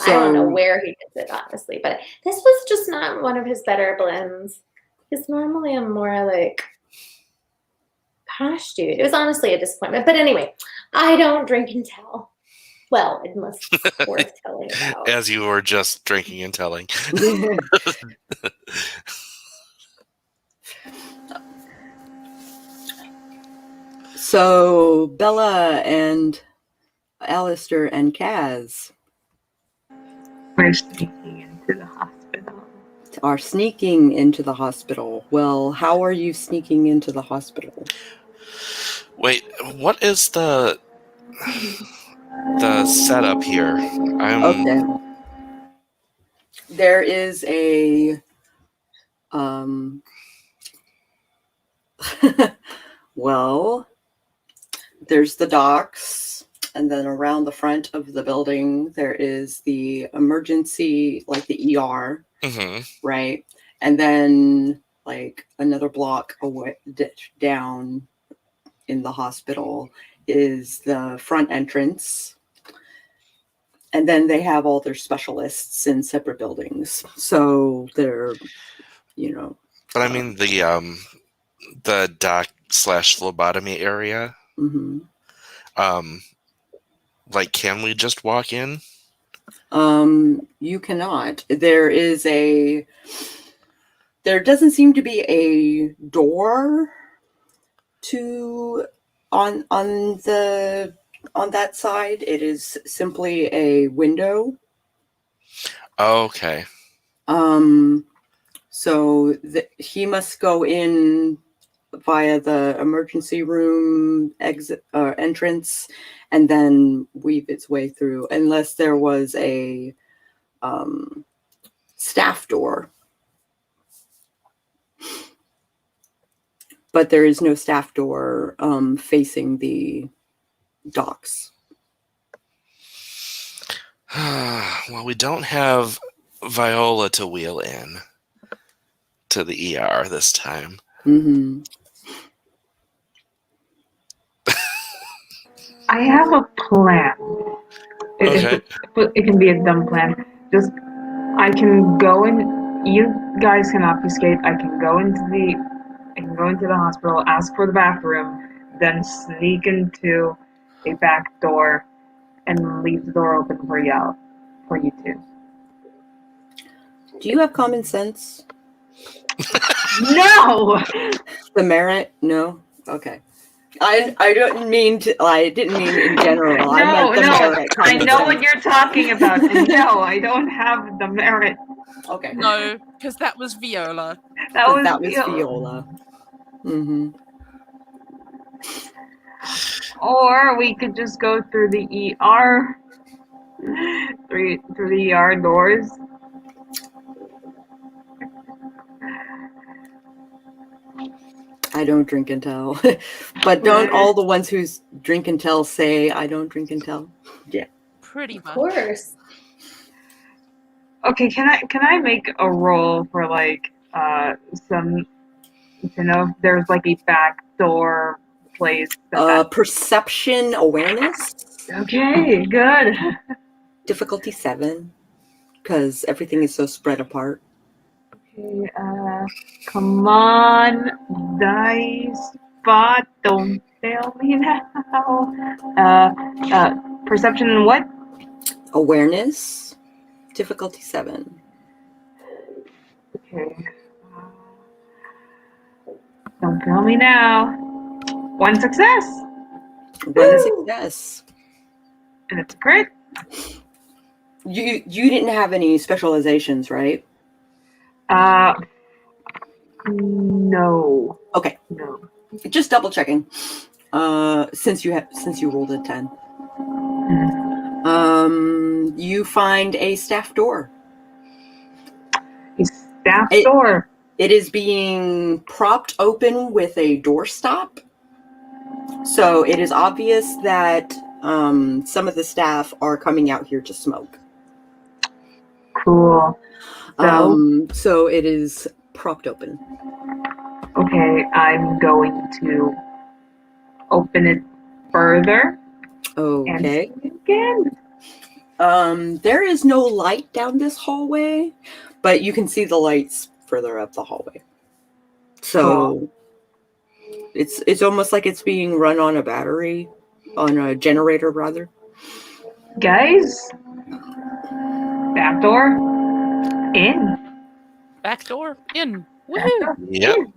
I don't know where he gets it, honestly, but this was just not one of his better blends. Because normally I'm more like, gosh, dude. It was honestly a disappointment. But anyway, I don't drink and tell. Well, it must be worth telling about. As you were just drinking and telling. So Bella and Allistair and Kaz We're sneaking into the hospital. are sneaking into the hospital. Well, how are you sneaking into the hospital? Wait, what is the setup here? Okay. There is a well, there's the docks, and then around the front of the building there is the emergency, like the ER, right? And then like another block away down in the hospital is the front entrance. And then they have all their specialists in separate buildings. So they're, you know. But I mean the doc/phlebotomy area. Like, can we just walk in? You cannot. There doesn't seem to be a door on that side. It is simply a window. Okay. So he must go in via the emergency room exit entrance, and then weave its way through, unless there was a staff door. But there is no staff door facing the docks. Well, we don't have Viola to wheel in to the ER this time. I have a plan. Okay. It can be a dumb plan. Just, I can go in. You guys can obfuscate. I can go into the hospital, ask for the bathroom, then sneak into a back door, and leave the door open for you two. Do you have common sense? No. The merit? No. Okay. I didn't mean in general. I meant the merit. I know what you're talking about. And no, I don't have the merit. Okay. No, because that was Viola. That was Viola. Or we could just go through the ER, through the ER doors. I don't drink and tell. But don't all the ones who drink and tell say, I don't drink and tell? Yeah. Pretty much. Of course. Okay, can I make a roll for like some, to know if there's like a back door place? Perception awareness. Okay, good. Difficulty 7, because everything is so spread apart. Okay, come on, dice spot, don't fail me now. Perception and what? Awareness, difficulty 7. Okay. Don't fail me now. 1 success. 1 success. And it's a crit. You didn't have any specializations, right? No. Okay. No. Just double checking. Since you rolled a 10. You find a staff door. A staff door. It is being propped open with a doorstop. So it is obvious that some of the staff are coming out here to smoke. Cool. So it is propped open. Okay, I'm going to open it further and Okay. see it again. There is no light down this hallway, but you can see the lights further up the hallway. So it's almost like it's being run on a battery, on a generator rather. Guys, back door in. Back door in. Back Woohoo! door Yep. in.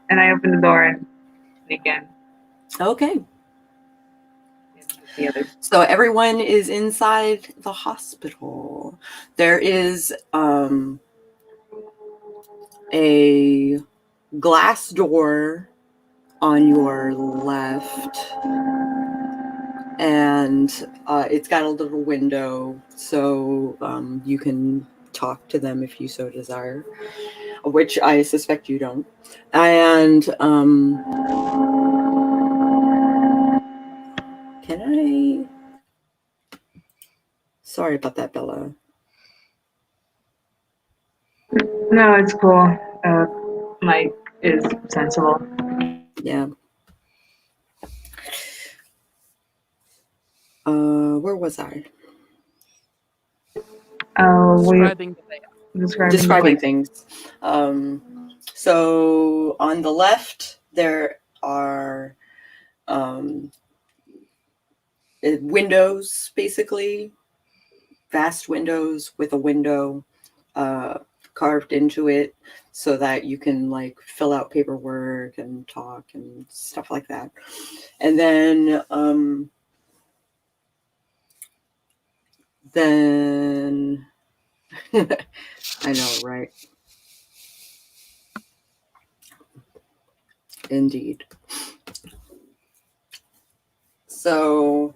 And I open the door and again. Okay. The other. So everyone is inside the hospital. There is a glass door on your left, and it's got a little window, so you can talk to them if you so desire, which I suspect you don't. And can I? Sorry about that, Bella. No, it's cool. Mike is sensible. Yeah. Where was I? Describing the layout. Describing things. So on the left, there are windows, basically. Vast windows with a window carved into it so that you can like fill out paperwork and talk and stuff like that. And then I know, right? Indeed. So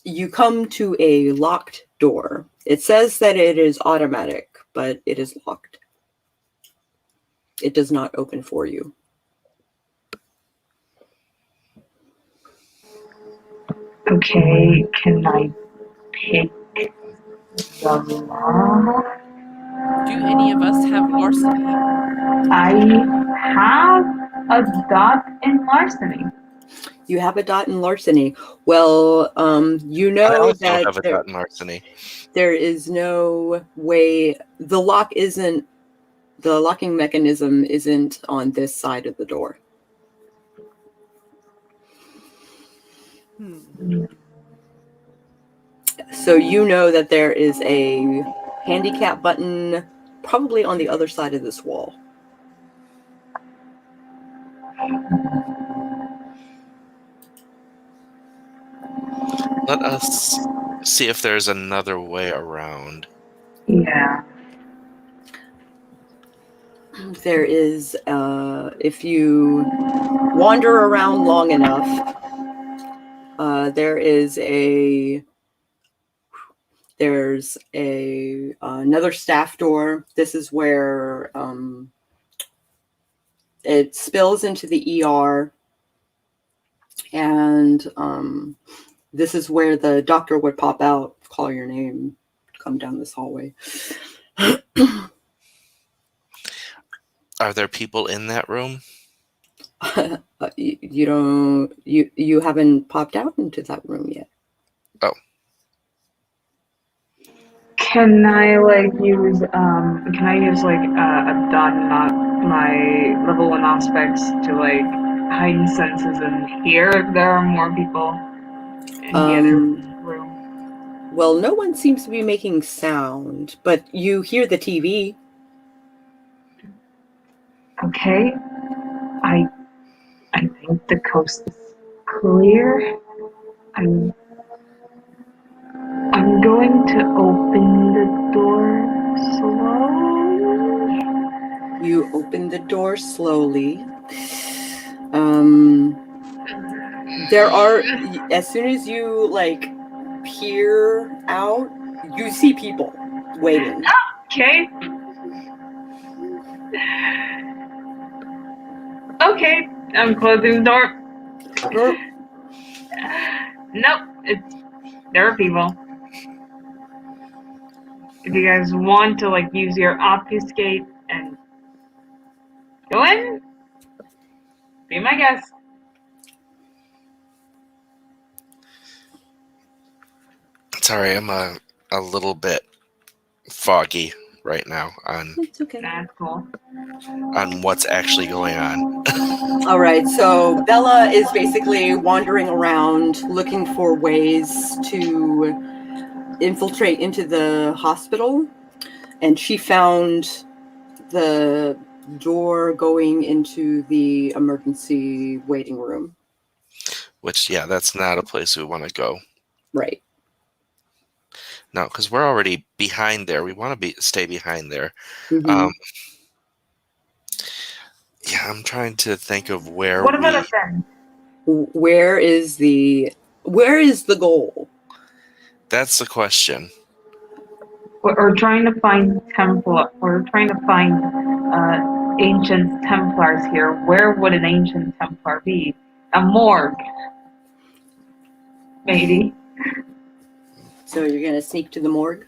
you come to a locked door. It says that it is automatic, but it is locked. It does not open for you. Okay, can I pick the lock? Do any of us have larceny? I have a dot in larceny. You have a dot in larceny. Well, you I know also that have a dot in larceny. there is no way. The locking mechanism isn't on this side of the door. So you know that there is a handicap button probably on the other side of this wall. Let us see if there's another way around. Yeah. There is, if you wander around long enough, there's another staff door. This is where it spills into the ER, and this is where the doctor would pop out, call your name, come down this hallway. Are there people in that room? You haven't popped out into that room yet. Oh. Can I use a dot, not my level 1 aspects, to heighten senses and hear if there are more people in the other room? Well, no one seems to be making sound, but you hear the TV. Okay. I think the coast is clear. I'm going to open the door slowly. You open the door slowly. There are, as soon as you peer out, you see people waiting. Okay. Okay, I'm closing the door. Nope, there are people. If you guys want to use your obfuscate and go in, be my guest. Sorry, I'm a little bit foggy right now on It's okay. That's cool. what's actually going on. All right, so Bella is basically wandering around looking for ways to infiltrate into the hospital, and she found the door going into the emergency waiting room. Which, yeah, that's not a place we want to go. Right. No, because we're already behind there. We want to stay behind there. Mhm. Yeah, I'm trying to think of where What about we... a friend? Where is the goal? That's the question. We're trying to find We're trying to find ancient Templars here. Where would an ancient Templar be? A morgue, maybe. So you're gonna sneak to the morgue?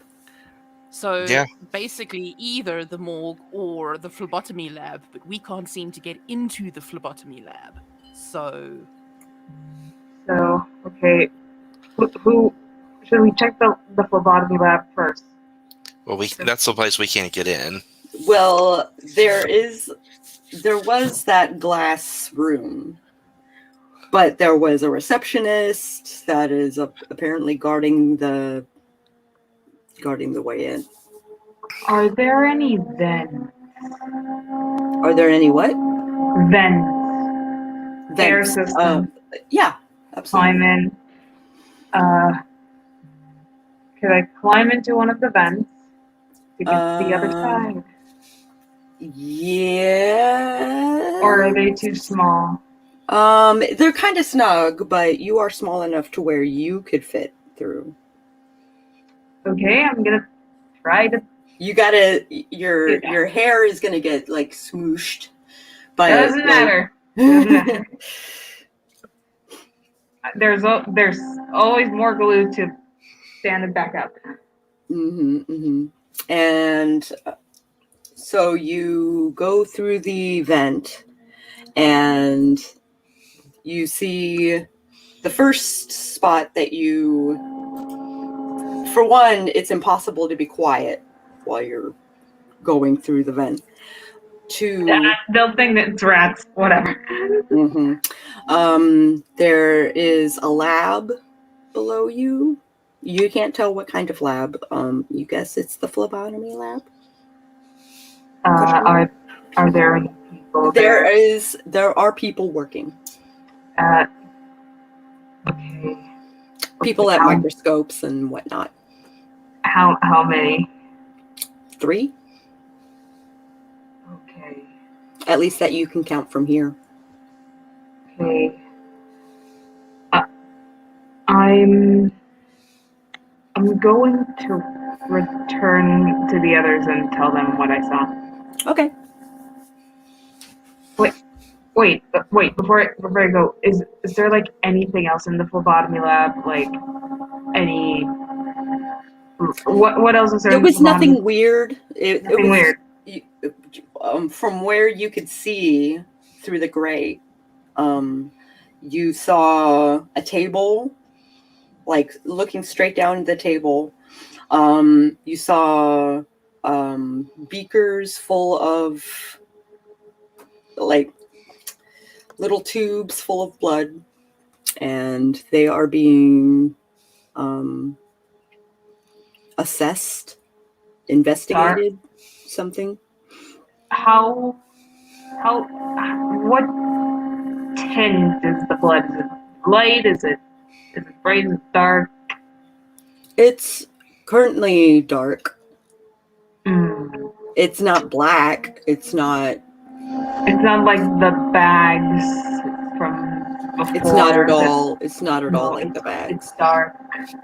So Yeah. basically, either the morgue or the phlebotomy lab, but we can't seem to get into the phlebotomy lab. So So, okay, who should we check the phlebotomy lab first? Well, that's the place we can't get in. Well, there was that glass room, but there was a receptionist that is apparently guarding the way in. Are there any vents? Are there any what? Vents. Air Vents? systems. Yeah, absolutely. Climb in. Could I climb into one of the vents to get to the other side? Yeah. Or are they too small? They're kind of snug, but you are small enough to where you could fit through. Okay, I'm gonna try to. You gotta your hair is gonna get smooshed, but Doesn't matter. Doesn't matter. There's always more glue to stand it back up. And so you go through the vent, and you see the first spot that you. For one, it's impossible to be quiet while you're going through the vent. Two, They'll think that it's rats, whatever. there is a lab below you. You can't tell what kind of lab. You guess it's the phlebotomy lab. Are there any people there? There are people working. Okay. People at microscopes and whatnot. How many? 3? Okay. At least that you can count from here. Okay. I'm going to return to the others and tell them what I saw. Okay. Wait, before I go, is there anything else in the phlebotomy lab? Any what else is there? It was nothing weird. It was weird. From where you could see through the grate, you saw a table, looking straight down the table. You saw beakers full of little tubes full of blood, and they are being assessed, investigated, something. What tint is the blood? Is it light? Is it bright? Is it dark? It's currently dark. Mm. It's not black. It's not like the bags from before. It's not at all. It's not at all like the bags. It's dark.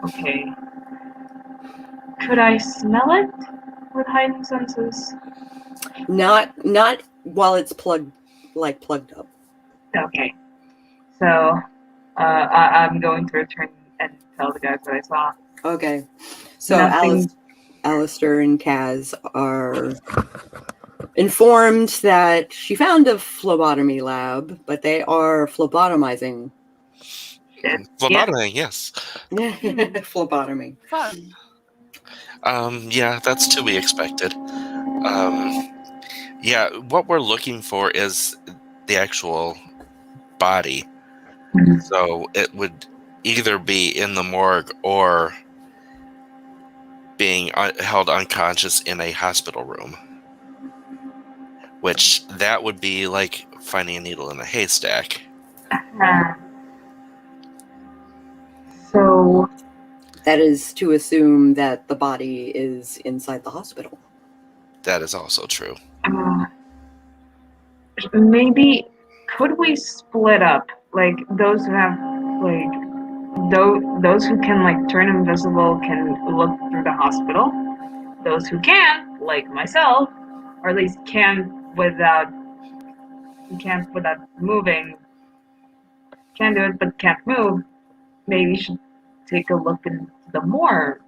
Okay. Could I smell it with heightened senses? Not while it's plugged up. Okay. So I'm going to return and tell the guys what I saw. Okay. So Nothing. Allistair and Kaz are informed that she found a phlebotomy lab, but they are phlebotomizing. Phlebotomy, yes. Phlebotomy. Fun. Yeah, that's to be expected. Yeah, what we're looking for is the actual body. So it would either be in the morgue or being held unconscious in a hospital room. Which that would be like finding a needle in a haystack. So That is to assume that the body is inside the hospital. That is also true. maybe could we split up? Like those who have like those who can like turn invisible can look through the hospital. Those who can't, like myself, or at least can't without moving, can do it but can't move, maybe should take a look in the morgue.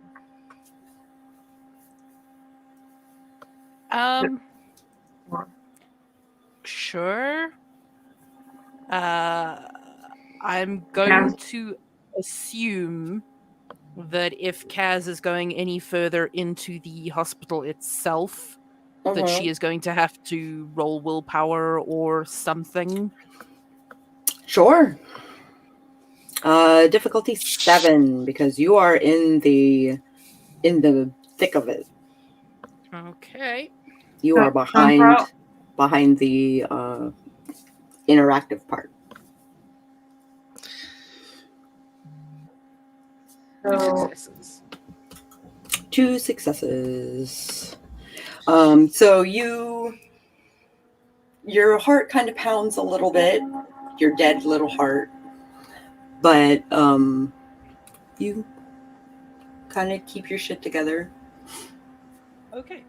Sure. I'm going to assume that if Kaz is going any further into the hospital itself, that she is going to have to roll willpower or something. Sure. Difficulty 7 because you are in the thick of it. Okay. You are behind the interactive part. So, Successes. 2 successes. So your heart kind of pounds a little bit, your dead little heart, but you kind of keep your shit together. Okay.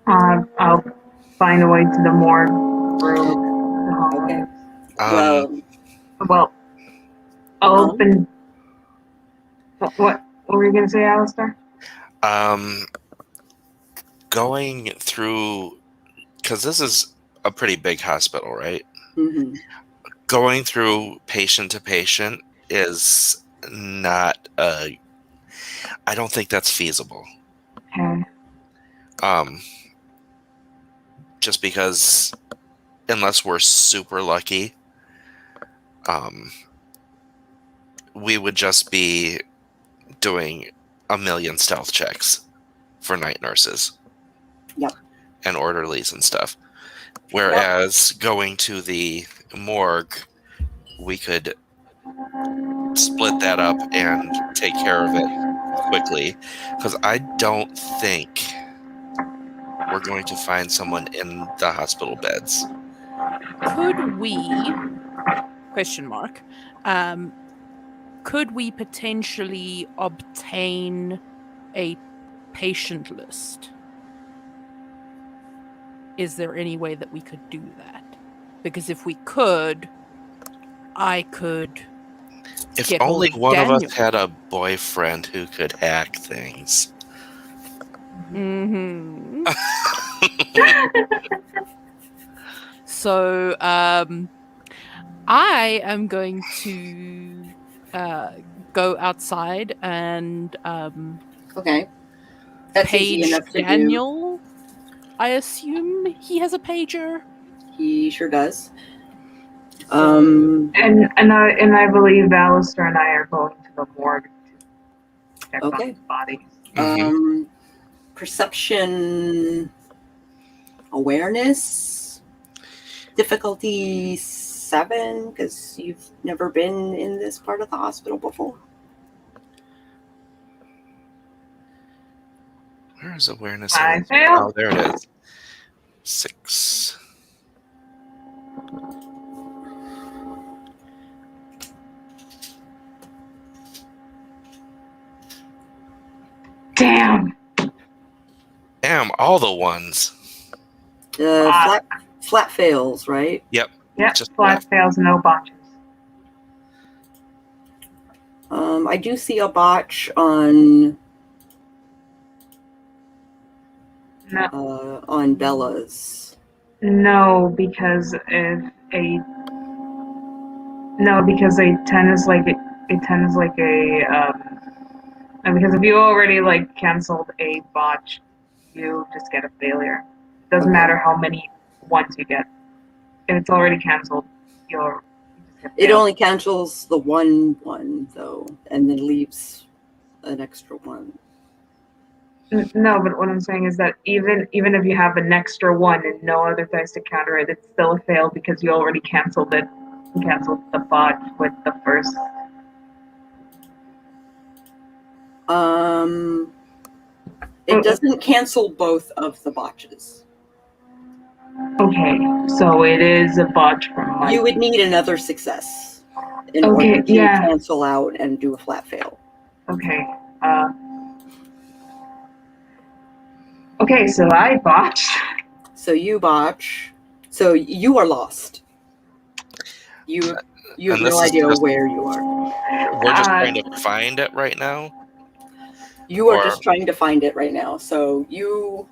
I'll find a way to the morgue room. Okay. Well, I'll open. What were you gonna say, Allistair? Going through, because this is a pretty big hospital, right? Mm-hmm. Going through patient to patient is not I don't think that's feasible. Okay. Just because unless we're super lucky, we would just be doing a million stealth checks for night nurses. Yep. And orderlies and stuff. Whereas going to the morgue, we could split that up and take care of it quickly. Because I don't think we're going to find someone in the hospital beds. Could we, question mark, could we potentially obtain a patient list? Is there any way that we could do that? Because if we could, I could. If get only hold of one Daniel. of us had a boyfriend who could hack things. Mm-hmm. So, I am going to go outside and Okay. That's easy page enough to Daniel. I assume he has a pager. He sure does. And I believe Allistair and I are going to the morgue to check on his body. Perception, awareness, difficulty 7 because you've never been in this part of the hospital before. Where is awareness? I failed. Oh, there it is. 6. Damn, Damn, all the ones. Flat fails, right? Yep. Yeah, Just flat fails, no botches. I do see a botch on No, Bella's. no, because if a because a 10 is like a 10 is like a and because if you already like canceled a botch, you just get a failure. Doesn't Okay. matter how many ones you get. If it's already canceled, you just get It failed. only cancels the one though, and then leaves an extra one. No, but what I'm saying is that even if you have an extra one and no other dice to counter it, it's still a fail because you already canceled it. You canceled the botch with the first. It doesn't cancel both of the botches. Okay, so it is a botch from my. You would need another success in Okay, order to yeah. cancel out and do a flat fail. Okay. Okay, so I botched. So you botch. So you are lost. You have And this no is idea just- where you are. We're just trying to find it right now. You are Or- just trying to find it right now. So you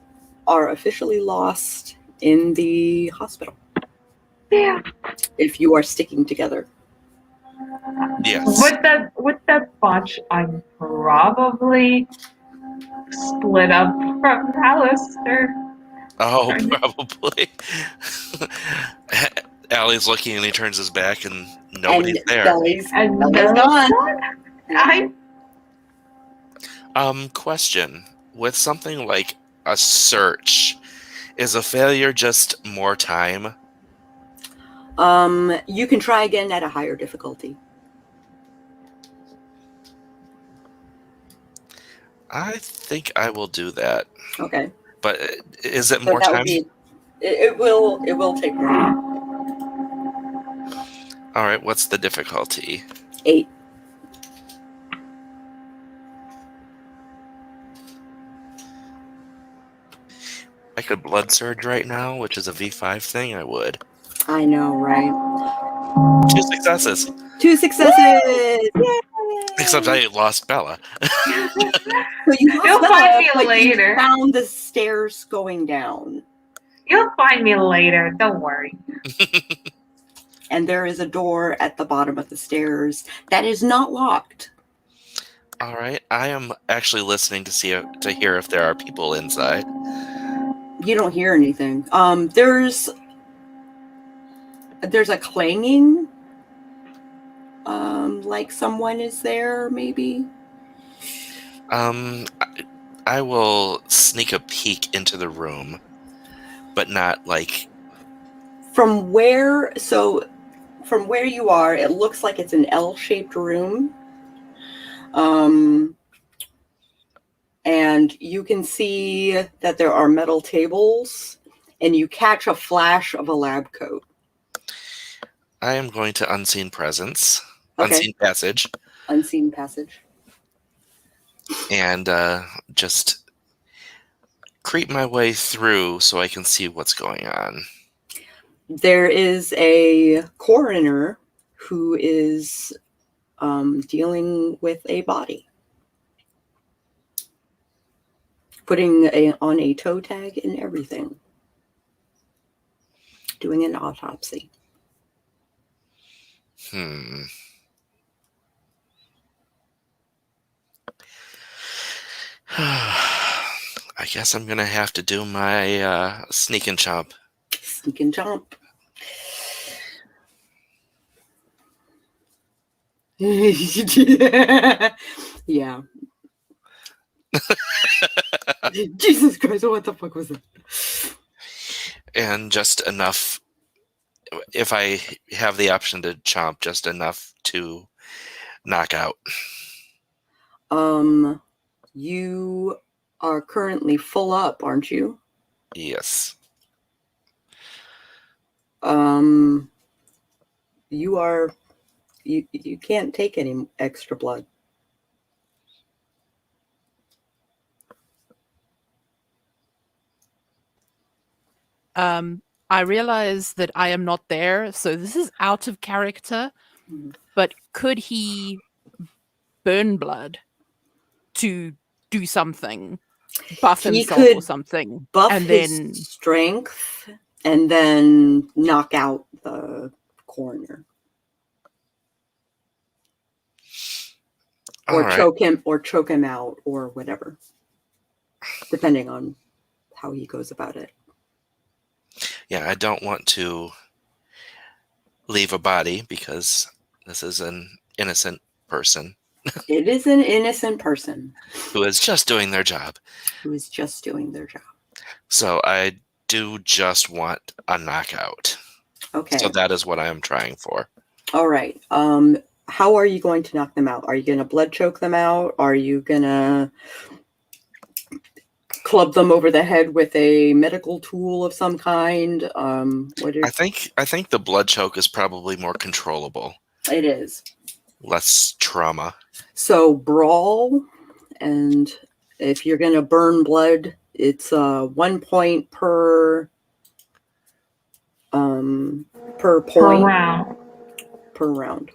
are officially lost in the hospital. Yeah. If you are sticking together. Yes. With that botch, I'm probably split up from Allistair. Oh, probably. Allie's looking and he turns his back and nobody's And there. Belly's And gone. Question. With something like a search, is a failure just more time? You can try again at a higher difficulty. I think I will do that. Okay. But is it So more that time? would be it will take more time. All right, what's the difficulty? 8. I could blood surge right now, which is a V5 thing. I would. I know, right? 2 successes. 2 successes. Yay! Except I lost Bella. So you lost You'll Bella, find me but later. You found the stairs going down. You'll find me later, don't worry. And there is a door at the bottom of the stairs that is not locked. All right, I am actually listening to hear if there are people inside. You don't hear anything. There's a clanging. Like someone is there, maybe. I will sneak a peek into the room, but not like. From where you are, it looks like it's an L-shaped room. And you can see that there are metal tables, and you catch a flash of a lab coat. I am going to unseen presence, Okay. unseen passage, Unseen passage. and just creep my way through so I can see what's going on. There is a coroner who is dealing with a body. Putting on a toe tag and everything. Doing an autopsy. I guess I'm gonna have to do my sneak and chomp. Sneak and jump. Yeah. Jesus Christ, what the fuck was that? And just enough, if I have the option to chomp, just enough to knock out. You are currently full up, aren't you? Yes. You are. You can't take any extra blood. I realize that I am not there, so this is out of character. Mhm. But could he burn blood to do something, buff He himself or could something, buff and his then strength and then knock out the coroner. All Or right. choke him out or whatever. Depending on how he goes about it. Yeah, I don't want to leave a body because this is an innocent person It is an innocent person who is just doing their job. who is just doing their job. So I do just want a knockout. Okay. So that is what I am trying for. All right. How are you going to knock them out? Are you going to blood choke them out? Are you going to club them over the head with a medical tool of some kind? I think the blood choke is probably more controllable. It is. Less trauma. So brawl, and if you're going to burn blood, it's 1 point per point Wow. per round.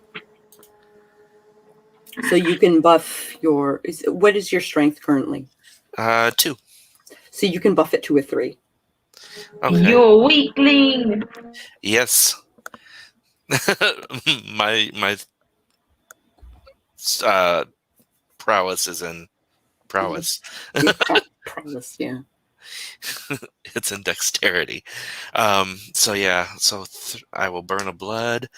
So you can buff your. What is your strength currently? 2. So you can buff it to a 3. Okay. You a weakling. Yes. my prowess is in prowess. Prowess, yeah. It's in dexterity. So yeah. So I will burn a blood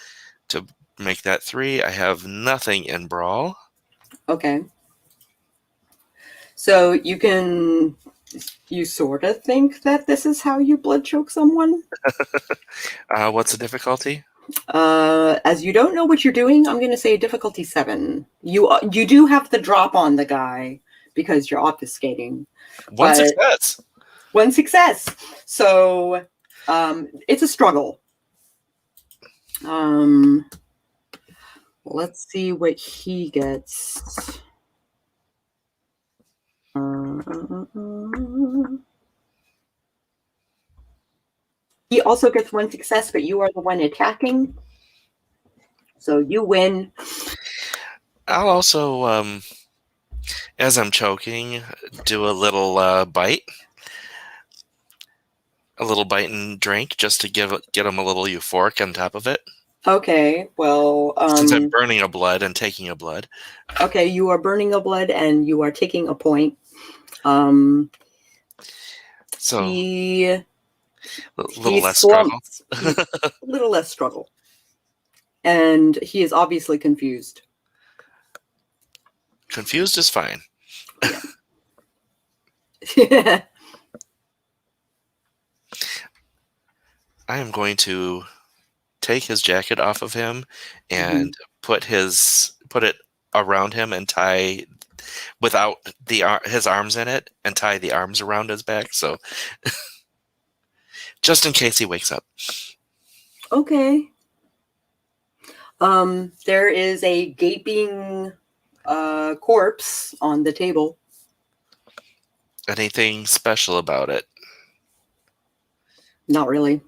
to make that 3. I have nothing in brawl. Okay. So you sort of think that this is how you blood choke someone? What's the difficulty? As you don't know what you're doing, I'm going to say difficulty 7. You do have the drop on the guy because you're obfuscating. One But- success. 1 success. So it's a struggle. Let's see what he gets. He also gets 1 success, but you are the one attacking. So you win. I'll also, as I'm choking, do a little bite. A little bite and drink just to get him a little euphoric on top of it. Okay, well, Since I'm burning a blood and taking a blood. okay, you are burning a blood and you are taking a point. So He a little less slumps. struggle. A little less struggle. And he is obviously confused. Confused is fine. I am going to take his jacket off of him and put it around him and tie without his arms in it and tie the arms around his back. So just in case he wakes up. Okay. There is a gaping corpse on the table. Anything special about it? Not really.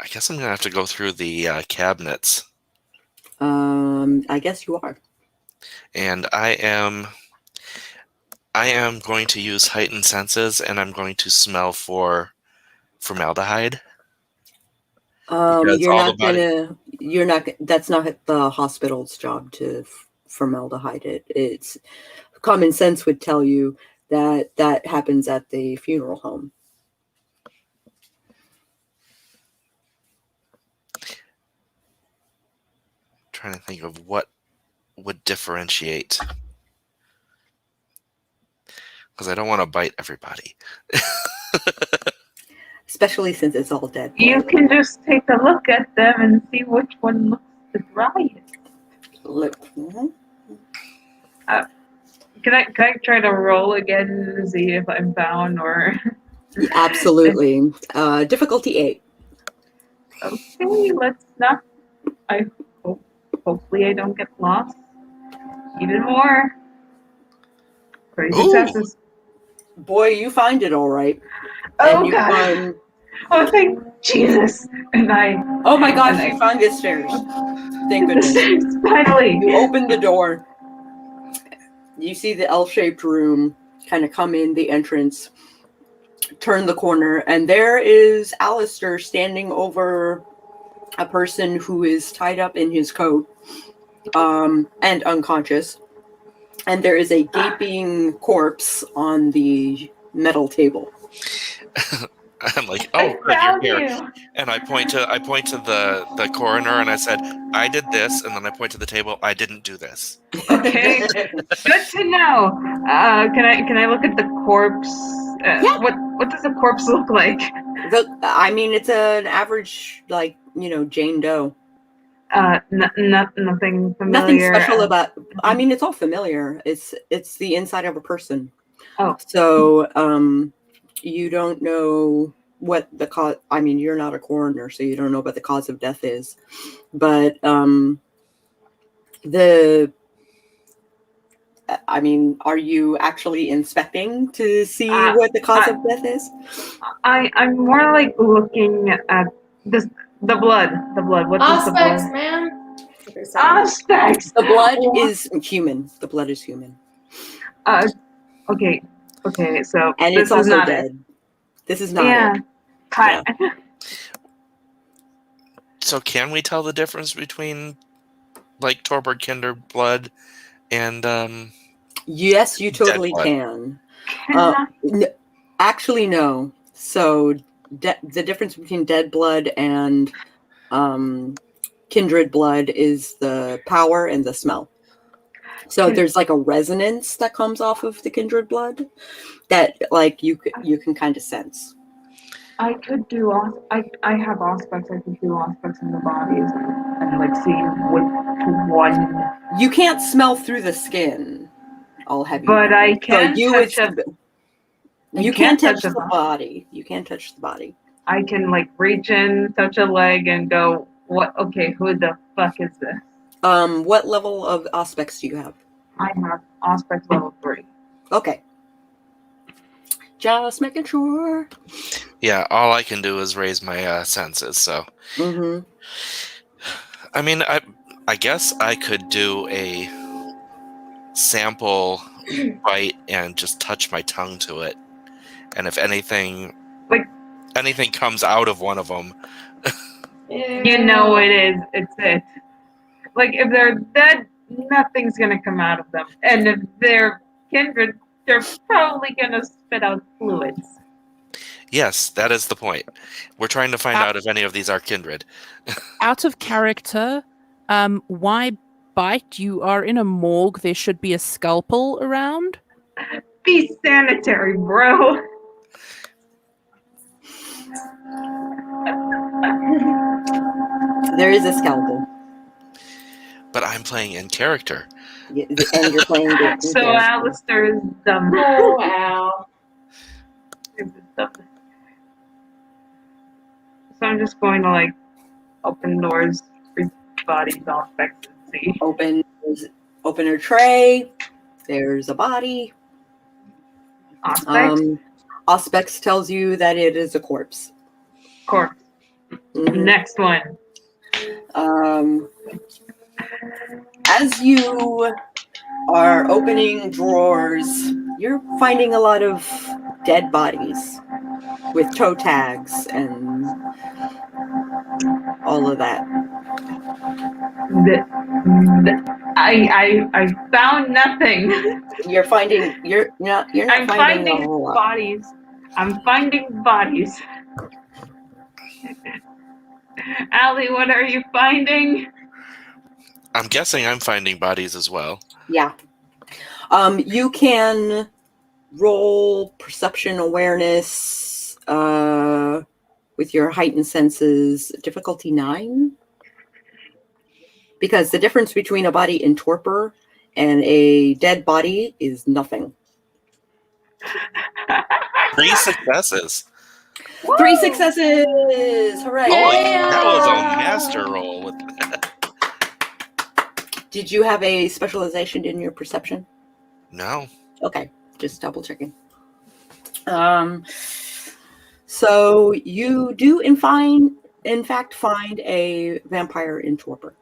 I guess I'm gonna have to go through the cabinets. I guess you are. And I am going to use heightened senses, and I'm going to smell for formaldehyde. That's not the hospital's job to formaldehyde it. It's common sense would tell you that happens at the funeral home. Trying to think of what would differentiate, because I don't want to bite everybody. Especially since it's all dead. You can just take a look at them and see which one looks the driest. Look. Can I try to roll again to see if I'm found or? Absolutely. Difficulty 8. Okay, let's not. Hopefully I don't get lost. Even more. 3 Ooh. successes. Boy, you find it all right. Oh And you god. find Oh, thank Jesus! And I Oh my gosh, And you found the stairs. Thank goodness. finally. You open the door. You see the L-shaped room kind of come in the entrance, turn the corner, and there is Allistair standing over a person who is tied up in his coat and unconscious. And there is a gaping corpse on the metal table. I'm like, I oh, good, found you're here. you. And I point to the coroner, and I said, I did this, and then I point to the table. I didn't do this. Okay, good to know. Can I look at the corpse? Yeah. What does a corpse look like? I mean, it's an average, like, Jane Doe. Nothing familiar. Nothing special about. I mean, it's all familiar. It's the inside of a person. Oh. So, you don't know what the cause. I mean, you're not a coroner, so you don't know what the cause of death is. But are you actually inspecting to see what the cause of death is? I'm more like looking at this. The blood. What is the Aspects, blood? man. Aspects. The blood is human. The blood is human. Okay. So And this it's also is not dead. it. This is not Yeah. it. Hi. So can we tell the difference between like Torberg Kinder blood and Yes, you totally blood. can. Actually, no. So the difference between dead blood and kindred blood is the power and the smell. So there's like a resonance that comes off of the kindred blood that like you can kind of sense. I could do. I have aspects. I could do aspects in the bodies and like see which one. You can't smell through the skin. I'll have you. But I can touch You can't touch the body. You can't touch the body. I can like reach in, touch a leg, and go, "What? Okay, who the fuck is this?" What level of aspects do you have? I have aspect level 3. Okay. Just making sure. Yeah, all I can do is raise my senses. So, I mean, I guess I could do a sample bite and just touch my tongue to it, and if anything comes out of one of them, you know it is. It's it. Like if they're dead, nothing's gonna come out of them, and if they're kindred, they're probably gonna spit out fluids. yes, that is the point. We're trying to find out if any of these are kindred. Out of character, why bite? You are in a morgue. There should be a scalpel around. Be sanitary, bro. There is a scalpel. But I'm playing in character. Yeah, and you're playing it. So Allistair is dumb. Oh wow. So I'm just going to like open doors, read bodies, aspects, and see. Open her tray. There's a body. Aspects? Auspex tells you that it is a corpse. Corpse. Next one. As you are opening drawers, you're finding a lot of dead bodies with toe tags and all of that. I found nothing. You're not I'm finding a whole lot. bodies. I'm finding bodies. Allie, what are you finding? I'm guessing I'm finding bodies as well. Yeah. You can roll perception awareness with your heightened senses, difficulty 9. Because the difference between a body in torpor and a dead body is nothing. 3 successes. 3 successes! Hooray! That was a master roll. With Did you have a specialization in your perception? No. Okay, just double checking. So you do in fact find a vampire in torpor.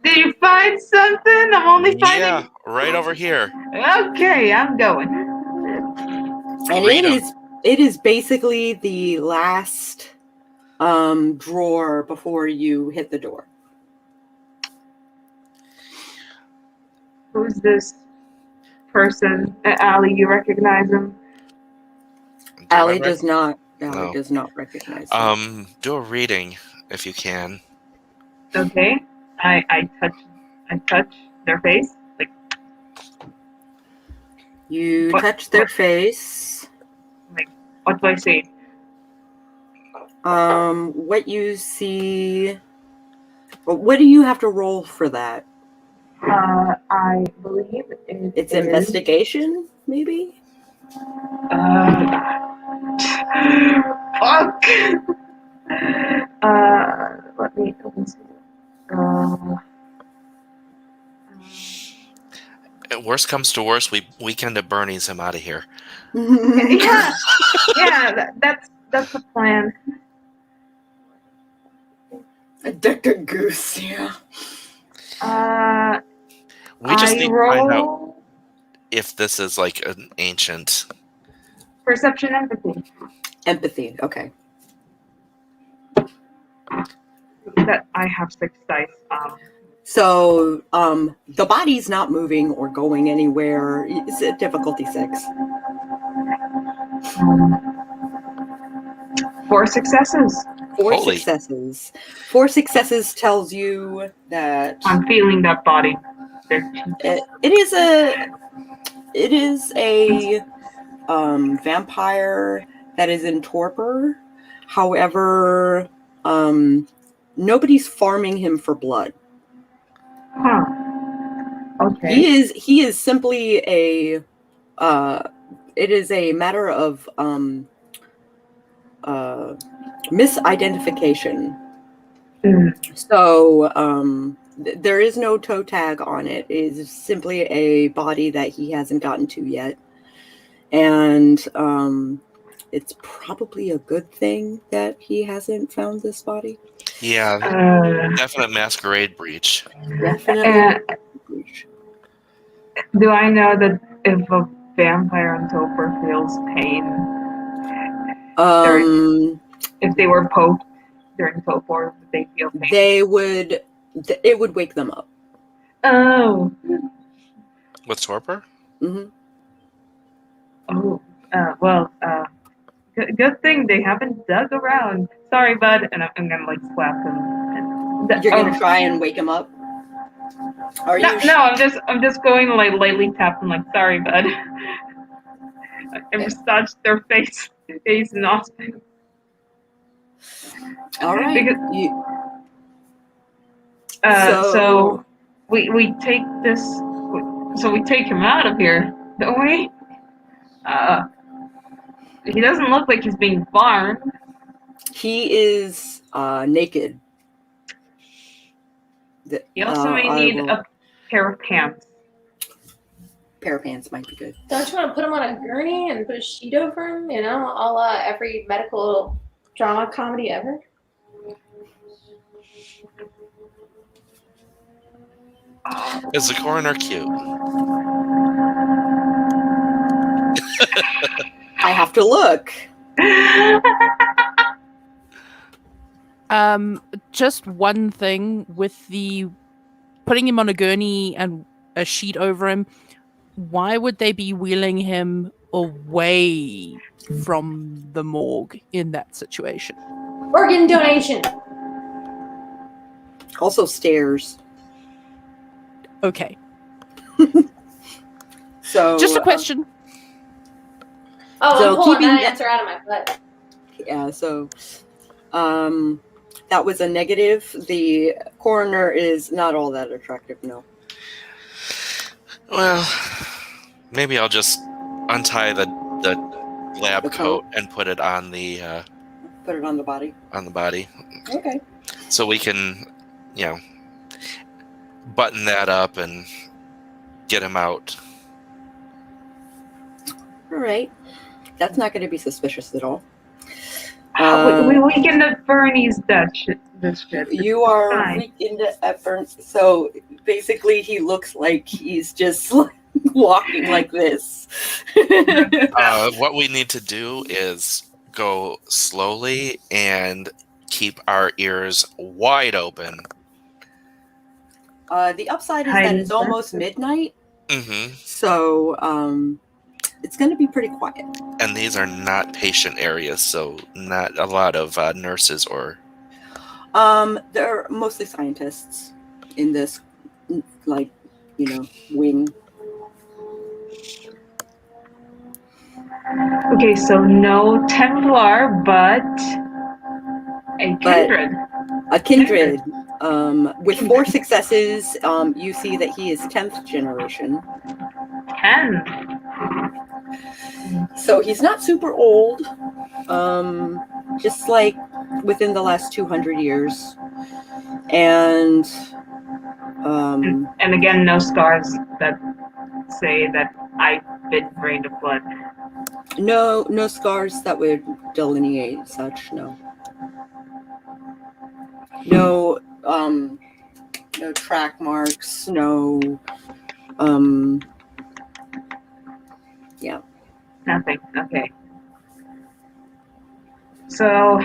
Did you find something? I'm only finding. Yeah, right over here. Okay, I'm going. And Read 'em. it is basically the last drawer before you hit the door. Who's this person? Allie, you recognize him? Allie does not No. recognize him. Do a reading if you can. Okay. I touch their face. Like, You What- touch their what- face. what do I see? What you see. What do you have to roll for that? I believe It's is- investigation, maybe? Fuck. Let me see. Worst comes to worst, we weekend at Bernie's him out of here. Yeah, that's the plan. Dr. Goose, yeah. We just I need to find out roll if this is like an ancient. perception empathy. Empathy, okay. That I have 6 dice. So, the body's not moving or going anywhere. It's a difficulty 6. 4 successes. Four Holy. successes. 4 successes tells you that I'm feeling that body. it is a vampire that is in torpor. However, nobody's farming him for blood. Huh. Okay. He is simply a it is a matter of misidentification. So there is no toe tag on it. It is simply a body that he hasn't gotten to yet. And it's probably a good thing that he hasn't found this body. Yeah, definite masquerade breach. Definitely. Do I know that if a vampire on torpor feels pain, if they were poked during torpor, would they feel pain? It would wake them up. Oh. With torpor? Mm-hmm. Oh. Good thing they haven't dug around. Sorry, bud. And I'm gonna like slap him. You're gonna try and wake him up? No, I'm just going to like lightly tap him like, sorry, bud. I massaged their face and nothing. All right. So we take this. So we take him out of here, don't we? He doesn't look like he's being farmed. He is naked. You also may need a pair of pants. Pair of pants might be good. Don't you want to put him on a gurney and put a sheet over him? You know, a la every medical drama comedy ever. Is the coroner cute? I have to look. Just one thing with the putting him on a gurney and a sheet over him. Why would they be wheeling him away from the morgue in that situation? Organ donation. Also stairs. Okay. So Just a question. Oh, So I'm pulling keeping that that- answer out of my butt. Yeah, so that was a negative. The coroner is not all that attractive, no. Well, maybe I'll just untie the lab The coat coat? and put it on the Put it on the body. body, Okay. so we can, button that up and get him out. All right. That's not going to be suspicious at all. We can Bernie's this shit. You It's are fine. weak into effort. So basically, he looks like he's just like, walking like this. What we need to do is go slowly and keep our ears wide open. The upside is that Hiding it's almost places. midnight, Mm-hmm. so it's going to be pretty quiet. And these are not patient areas, so not a lot of nurses or... There are mostly scientists in this, like, wing. Okay, so no Templar, but a kindred. A kindred. With 4 successes, you see that he is 10th generation. 10. So he's not super old. Just like within the last 200 years. And And again, no scars that say that I've been drained of blood. no scars that would delineate such, no. No track marks, no yeah. Nothing. Okay. So,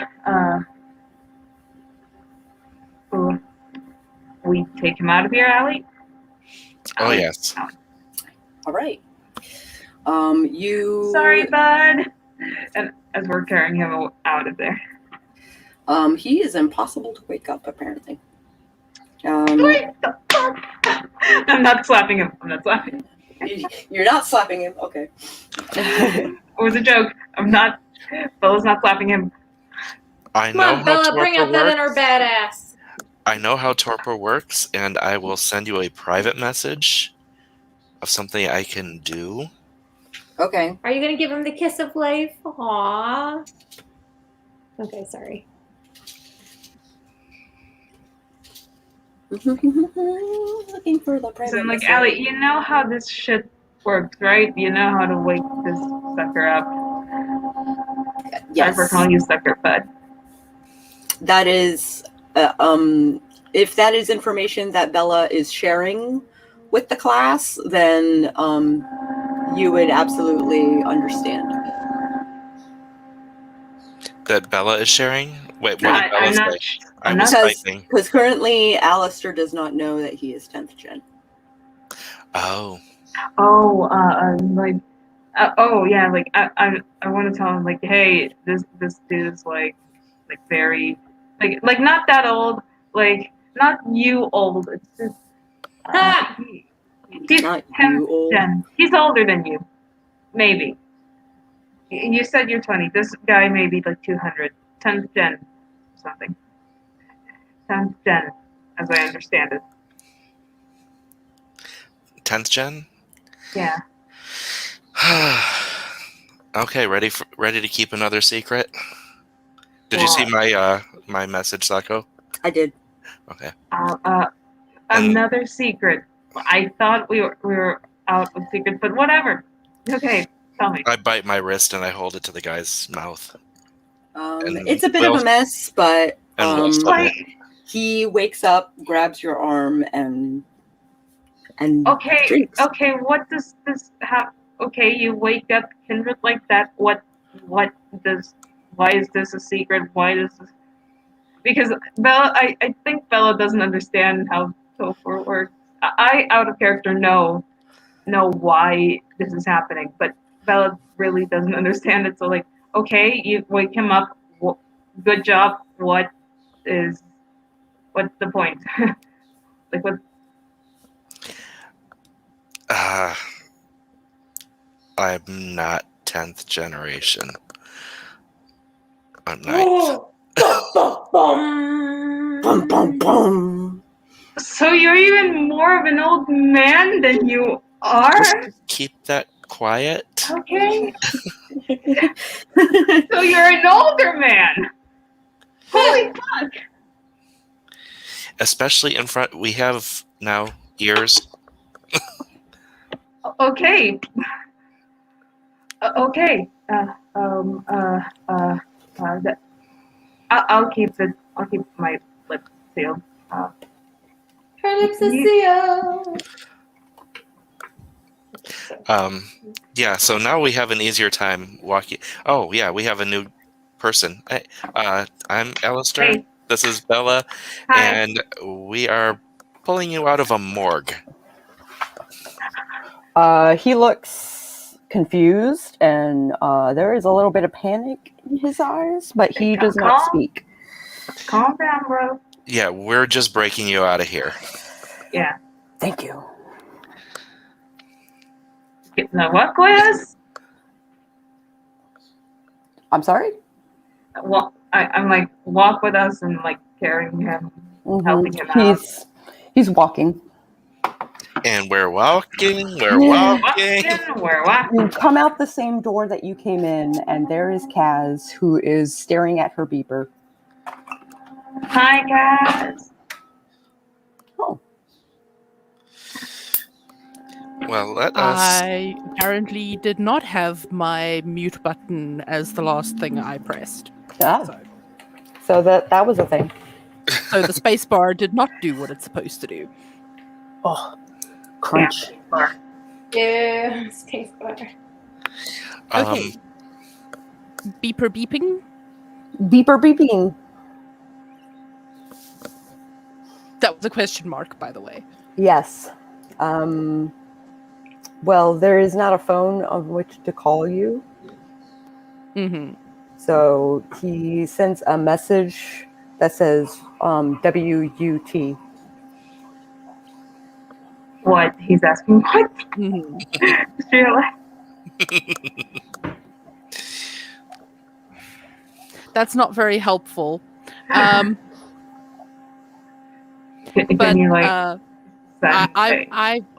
we take him out of here, Allie? Oh, yes. All right. You Sorry, bud. And as we're carrying him out of there. He is impossible to wake up, apparently. Wait the fuck? I'm not slapping him. You're not slapping him. Okay. It was a joke. Bella's not slapping him. I Come know on, how Bella, bring torpor out that inner works. badass. I know how torpor works, and I will send you a private message of something I can do. Okay. Are you gonna give him the kiss of life? Aww. Okay, sorry. Looking for the private So I'm like, message. Allie, you know how this shit works, right? You know how to wake this sucker up. Yes. Sorry for calling you sucker, bud. That is, if that is information that Bella is sharing with the class, then you would absolutely understand. That Bella is sharing? Wait, what did Bella say? I was typing. Because currently Allistair does not know that he is 10th gen. Oh. Yeah, like I want to tell him like, hey, this dude is like very like not that old, like not you old. It's just he's Not 10th you old. gen. He's older than you, maybe. You said you're 20. This guy may be like 200, 10th gen, or something. 10th gen, as I understand it. 10th gen? Yeah. Okay, ready to keep another secret? Did you see my message, Sako? I did. Okay. Another secret. I thought we were out with secrets, but whatever. Okay, tell me. I bite my wrist and I hold it to the guy's mouth. It's a bit of a mess, but he wakes up, grabs your arm, and drinks. Okay, what does this have? Okay, you wake up kindred like that. Why is this a secret? Why does this? Because Bella, I think Bella doesn't understand how Topher works. I out of character know why this is happening, but Bella really doesn't understand it. So like, okay, you wake him up. Good job. What's the point? Like what? I'm not 10th generation. I'm 9th. Bum, bum, bum. So you're even more of an old man than you are? Just keep that quiet. Okay. So you're an older man. Holy fuck. Especially in front, we have now ears. Okay. Okay. I'll keep my lips sealed. Her lips are sealed. Yeah, so now we have an easier time walking. Oh, yeah, we have a new person. I'm Allistair. Hey. This is Bella, Hi. and we are pulling you out of a morgue. He looks confused, and there is a little bit of panic in his eyes, but he does not speak. Calm down, bro. Yeah, we're just breaking you out of here. Yeah. Thank you. Now walk with us. I'm sorry? Well, I'm like walk with us and like carrying him, helping him out. He's walking. And we're walking, we're Yeah. walking. We're walking. You come out the same door that you came in, and there is Kaz, who is staring at her beeper. Hi, Kaz. Oh. Well, let us... I apparently did not have my mute button as the last thing I pressed. Ah. So that was a thing. So the space bar did not do what it's supposed to do. Oh, crunch. Yeah, space bar. Okay. Beeper beeping? Beeper beeping. That was a question mark, by the way. Yes. Well, there is not a phone on which to call you. Mm-hmm. So he sends a message that says WUT. What? He's asking what? Mm-hmm. That's not very helpful. Can But you like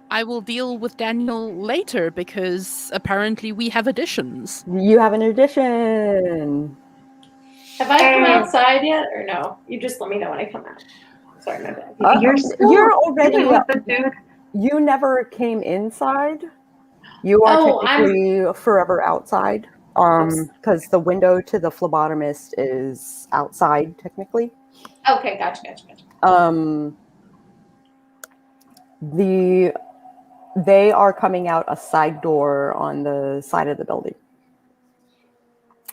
I will deal with Daniel later because apparently we have additions. You have an addition. Have I come outside yet, or no? You just let me know when I come out. Sorry, my bad. You're already with the dude. You never came inside. You are technically forever outside. Because the window to the phlebotomist is outside technically. Okay, gotcha. They are coming out a side door on the side of the building.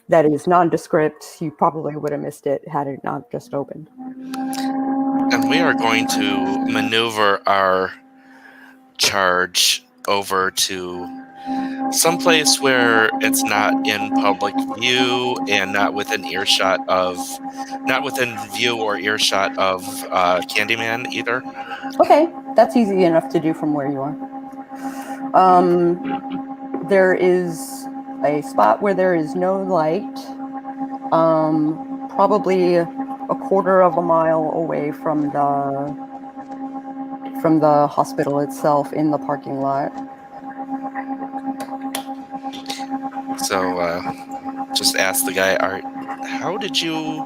That is nondescript. You probably would have missed it had it not just opened. And we are going to maneuver our charge over to someplace where it's not in public view and not within view or earshot of Candyman either. Okay, that's easy enough to do from where you are. There is a spot where there is no light, probably a quarter of a mile away from the hospital itself in the parking lot. So just ask the guy, how did you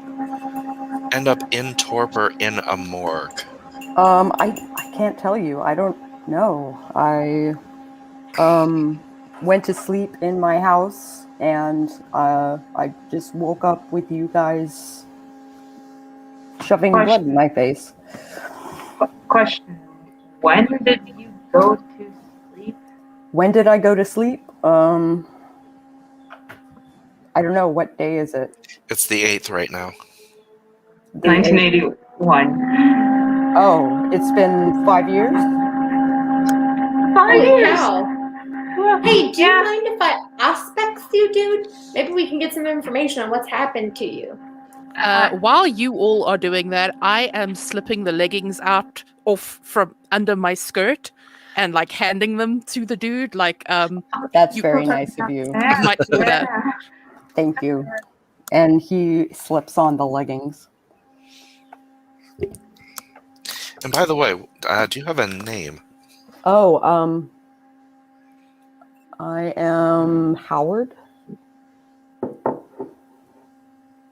end up in torpor in a morgue? I can't tell you. I don't know. I went to sleep in my house, and I just woke up with you guys shoving blood in my face. Question. When did you go to sleep? When did I go to sleep? I don't know. What day is it? It's the 8th right now. 1981. Oh, it's been 5 years? 5 years! Cow. Hey, do you mind if I aspects you, dude? Maybe we can get some information on what's happened to you. While you all are doing that, I am slipping the leggings off from under my skirt and like handing them to the dude. Like, that's very nice of you. You might do that. Thank you. And he slips on the leggings. And by the way, do you have a name? Oh, I am Howard.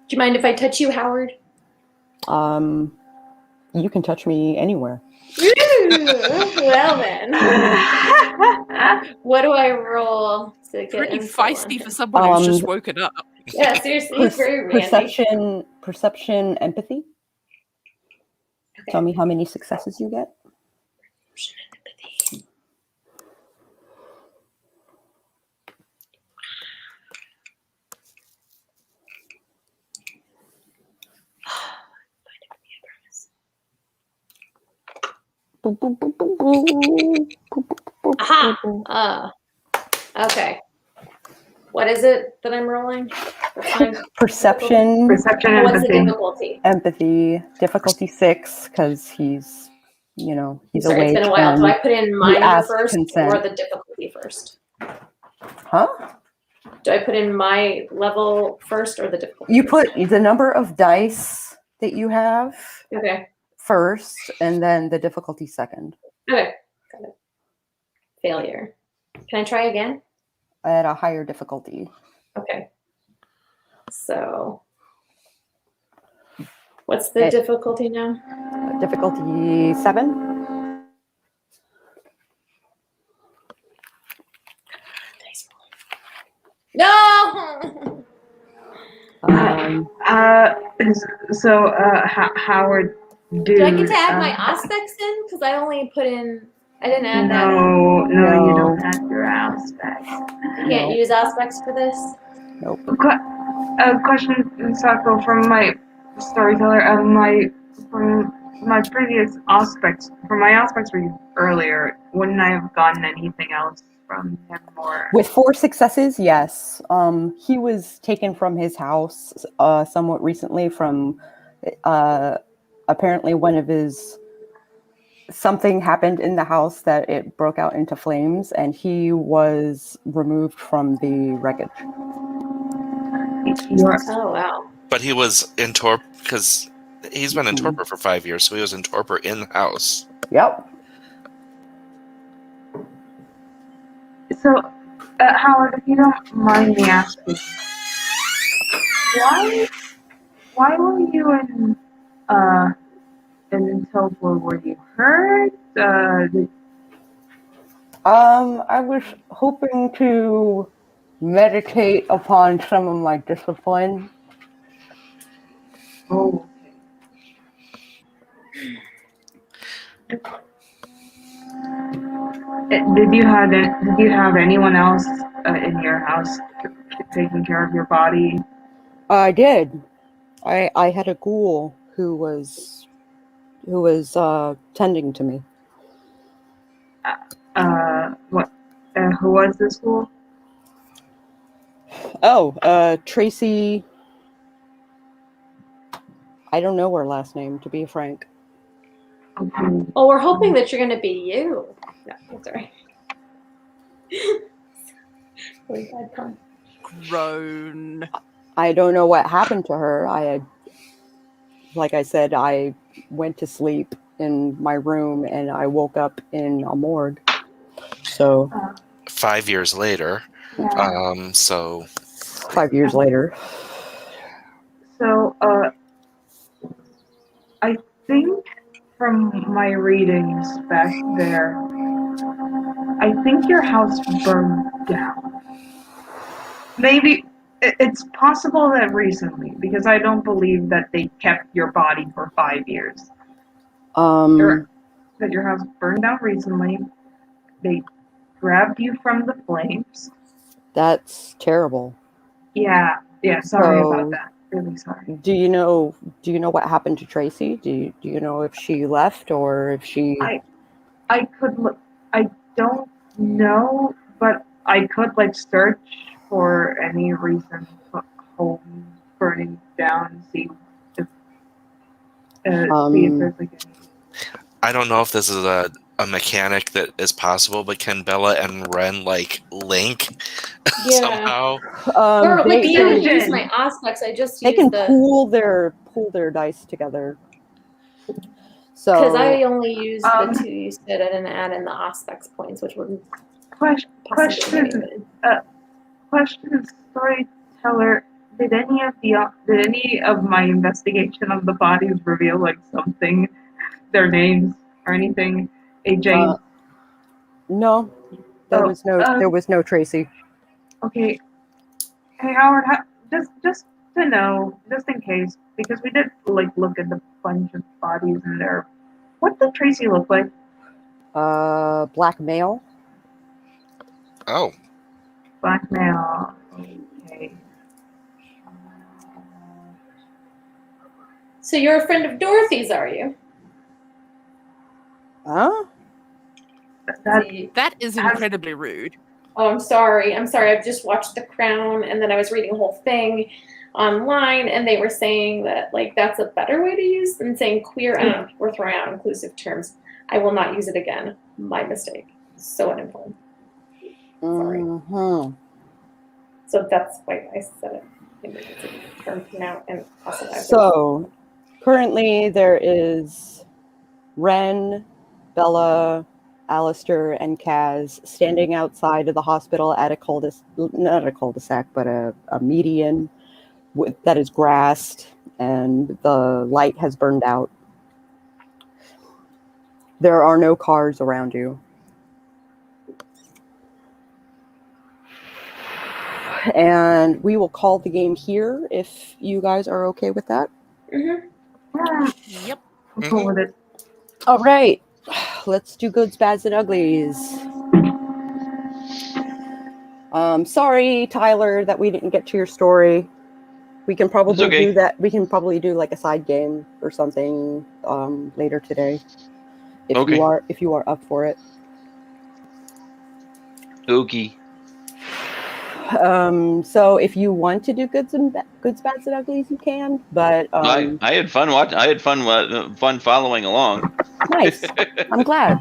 Do you mind if I touch you, Howard? You can touch me anywhere. Ooh, well then. What do I roll? to get Pretty info on feisty him. for someone who's just woken up. Yeah, seriously, he's very randy. Perception, empathy. Okay. Tell me how many successes you get. Aha! Okay. What is it that I'm rolling? Perception, Perception, What's the empathy. difficulty? empathy, difficulty 6, because he's Sorry, it's awake. been a while. and Do I put in my you number ask first consent. or the difficulty first? Huh? Do I put in my level first or the difficulty? You first? put the number of dice that you have Okay. first, and then the difficulty second Okay. Got it. Failure. Can I try again? at a higher difficulty. Okay. So, what's the difficulty now? Difficulty 7. No! Howard, Do I get to add my aspects in? Because I only put in. I didn't add that in. No, you don't have your aspects. You can't use aspects for this? Nope. Question, Sako, from my storyteller. From my previous aspects, from my aspects for you earlier, wouldn't I have gotten anything else from him more? With 4 successes, yes. He was taken from his house somewhat recently from apparently one of his... Something happened in the house that it broke out into flames, and he was removed from the wreckage. Oh, wow. But he was in torpor because he's been in torpor for 5 years, so he was in torpor in the house. Yep. So, Howard, if you don't mind me asking, why were you in torpor? Were you hurt? I was hoping to meditate upon some of my discipline. Oh. Did you have anyone else in your house taking care of your body? I did. I had a ghoul who was tending to me. What? Who was this ghoul? Oh, Tracy. I don't know her last name, to be frank. Okay. Well, we're hoping that you're going to be you. No, that's all right. Really bad pun. Groan. I don't know what happened to her. Like I said, I went to sleep in my room and I woke up in a morgue. So 5 years later. Yeah. So 5 years later. So, I think from my readings back there, I think your house burned down. Maybe it's possible that recently, because I don't believe that they kept your body for 5 years. That your house burned down recently. They grabbed you from the flames. That's terrible. Yeah. Sorry about that. Really sorry. Do you know what happened to Tracy? Do you know if she left or if she? I could look. I don't know, but I could search for any reason for home burning down. See if there's any. I don't know if this is a mechanic that is possible, but can Bella and Ren link somehow? Or They didn't use my aspects. I just they used can pool their dice together. So because I only used the 2 you said. I didn't add in the aspects points, which wouldn't. Question, storyteller. Did any of my investigation of the bodies reveal something, their names or anything? AJ. No, there was no Tracy. Okay. Hey Howard, just to know, just in case, because we did like look at the bunch of bodies in there. What did Tracy look like? Black male. Oh, Black male. Okay. So you're a friend of Dorothy's, are you? Huh? That That is incredibly rude. Oh, I'm sorry. I've just watched The Crown, and then I was reading a whole thing online, and they were saying that like that's a better way to use than saying queer. I don't know. We're throwing out inclusive terms. I will not use it again. My mistake. So uninformed. Sorry. Mm-hmm. So that's why I said it. Emergency term now, and also So currently there is Ren, Bella, Allistair, and Kaz standing outside of the hospital at a not a cul-de-sac, but a median that is grassed, and the light has burned out. There are no cars around you. And we will call the game here if you guys are okay with that. Mm-hmm. Yep. I'm cool with it. All right. Let's do goods, bads, and uglies. Sorry, Tyler, that we didn't get to your story. We can probably okay. do that. We can probably do like a side game or something later today. If Okay. you are up for it. Okay. So if you want to do goods, bads, and uglies, you can. But I had fun watching. I had fun following along. nice. I'm glad.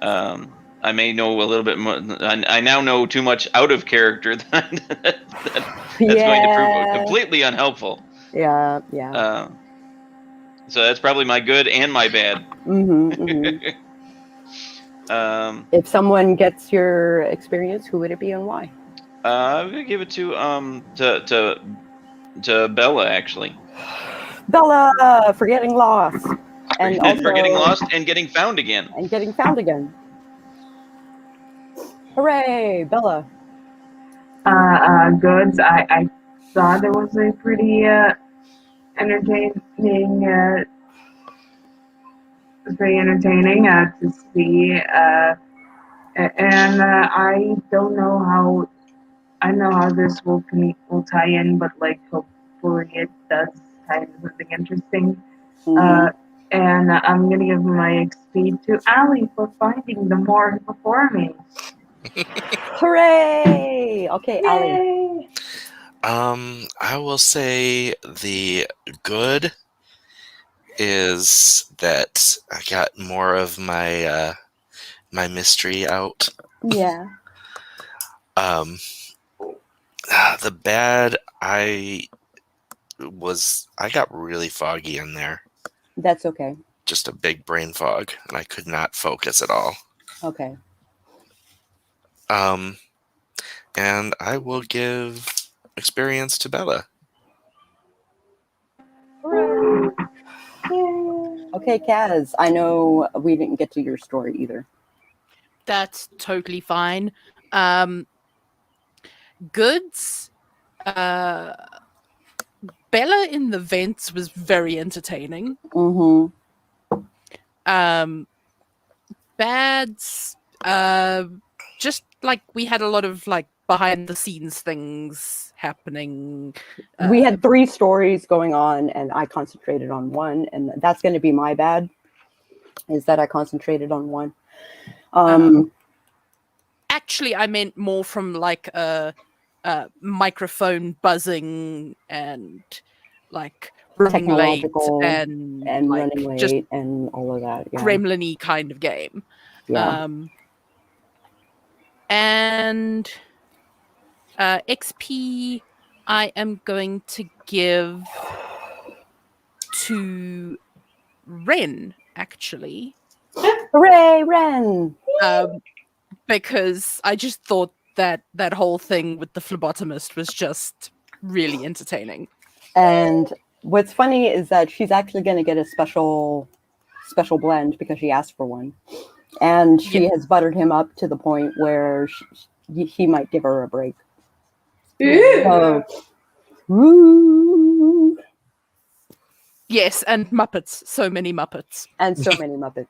I may know a little bit more. I now know too much out of character that's going to prove completely unhelpful. Yeah. So that's probably my good and my bad. Mm-hmm. If someone gets your experience, who would it be and why? I'm gonna give it to Bella, actually. Bella for getting lost. And also, for getting lost and getting found again. Hooray, Bella. Goods. I thought it was a pretty entertaining. It was very entertaining to see. And I don't know how. I know how this will tie in, but like hopefully it does tie into something interesting. Mm-hmm. And I'm gonna give my XP to Allie for finding the morgue before me. Hooray! Okay, Allie. I will say the good is that I got more of my my mystery out. Yeah. The bad, I got really foggy in there. That's okay. Just a big brain fog, and I could not focus at all. Okay. And I will give experience to Bella. Hooray. Okay, Kaz, I know we didn't get to your story either. That's totally fine. Goods. Bella in the vents was very entertaining. Mm-hmm. Bads. Just like we had a lot of like behind the scenes things happening. We had 3 stories going on, and I concentrated on one, and that's going to be my bad. Is that I concentrated on one. Actually, I meant more from like a microphone buzzing and like running late and like running late just and all of that. Yeah. gremlin-y kind of game. Yeah. And XP I am going to give to Ren, actually. Hooray, Ren! Because I just thought that whole thing with the phlebotomist was just really entertaining. And what's funny is that she's actually going to get a special blend because she asked for one. And she has buttered him up to the point where he might give her a break. Ooh. So, woo, Yes, and Muppets. So many Muppets. and so many Muppets.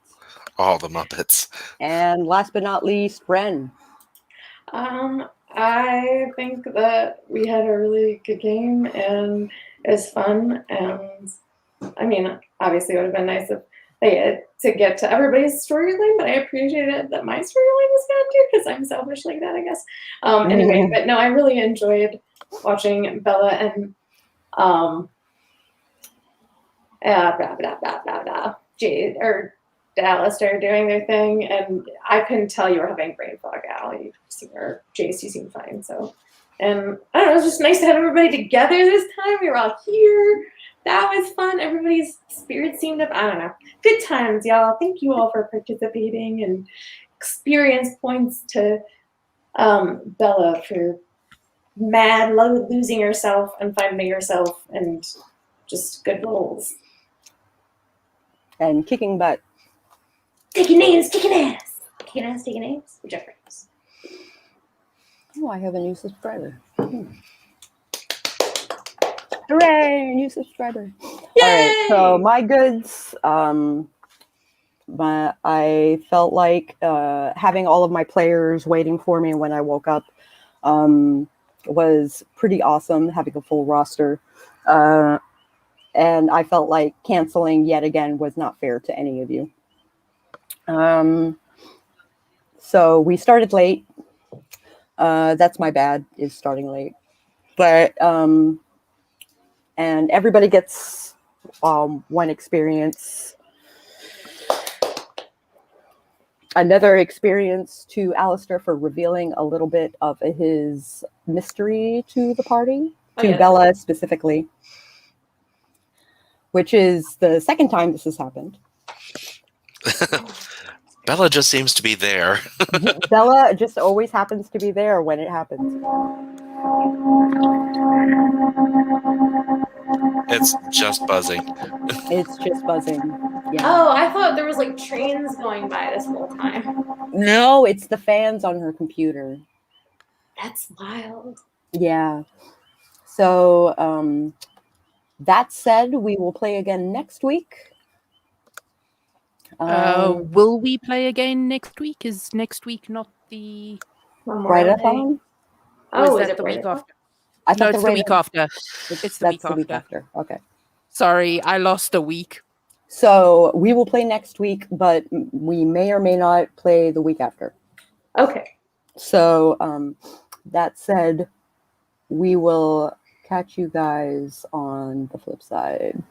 All the Muppets. And last but not least, Ren. I think that we had a really good game and it was fun. And I mean, obviously, it would have been nice if they had to get to everybody's storyline, but I appreciated that my storyline was good too because I'm selfish like that, I guess. Anyway, but no, I really enjoyed watching Bella and Jade or Allistair doing their thing, and I couldn't tell you were having brain fog, Al. You seem, or Jayce, you seem fine. So, and I don't know, it was just nice to have everybody together this time. We were all here. That was fun. Everybody's spirits seemed up. I don't know. Good times, y'all. Thank you all for participating, and experience points to Bella for losing herself and finding herself, and just good rolls. And kicking butt. Taking names, kicking ass. Kicking ass, taking names. Whichever it is. Oh, I have a new subscriber. Hooray, new subscriber. Yay! All right, so my goods, I felt like having all of my players waiting for me when I woke up was pretty awesome, having a full roster. And I felt like canceling yet again was not fair to any of you. So we started late. That's my bad, is starting late. But, and everybody gets one experience. Another experience to Allistair for revealing a little bit of his mystery to the party, to Bella specifically, which is the second time this has happened. Bella just seems to be there. Bella just always happens to be there when it happens. It's just buzzing. It's just buzzing. Yeah. Oh, I thought there was like trains going by this whole time. No, it's the fans on her computer. That's wild. Yeah. So, that said, we will play again next week. Will we play again next week? Is next week not the Write-a-thon? Oh, is is that it the week write-a-thon? after? No, it's the week after. It's the week after. Okay. Sorry, I lost a week. So we will play next week, but we may or may not play the week after. Okay. So that said, we will catch you guys on the flip side.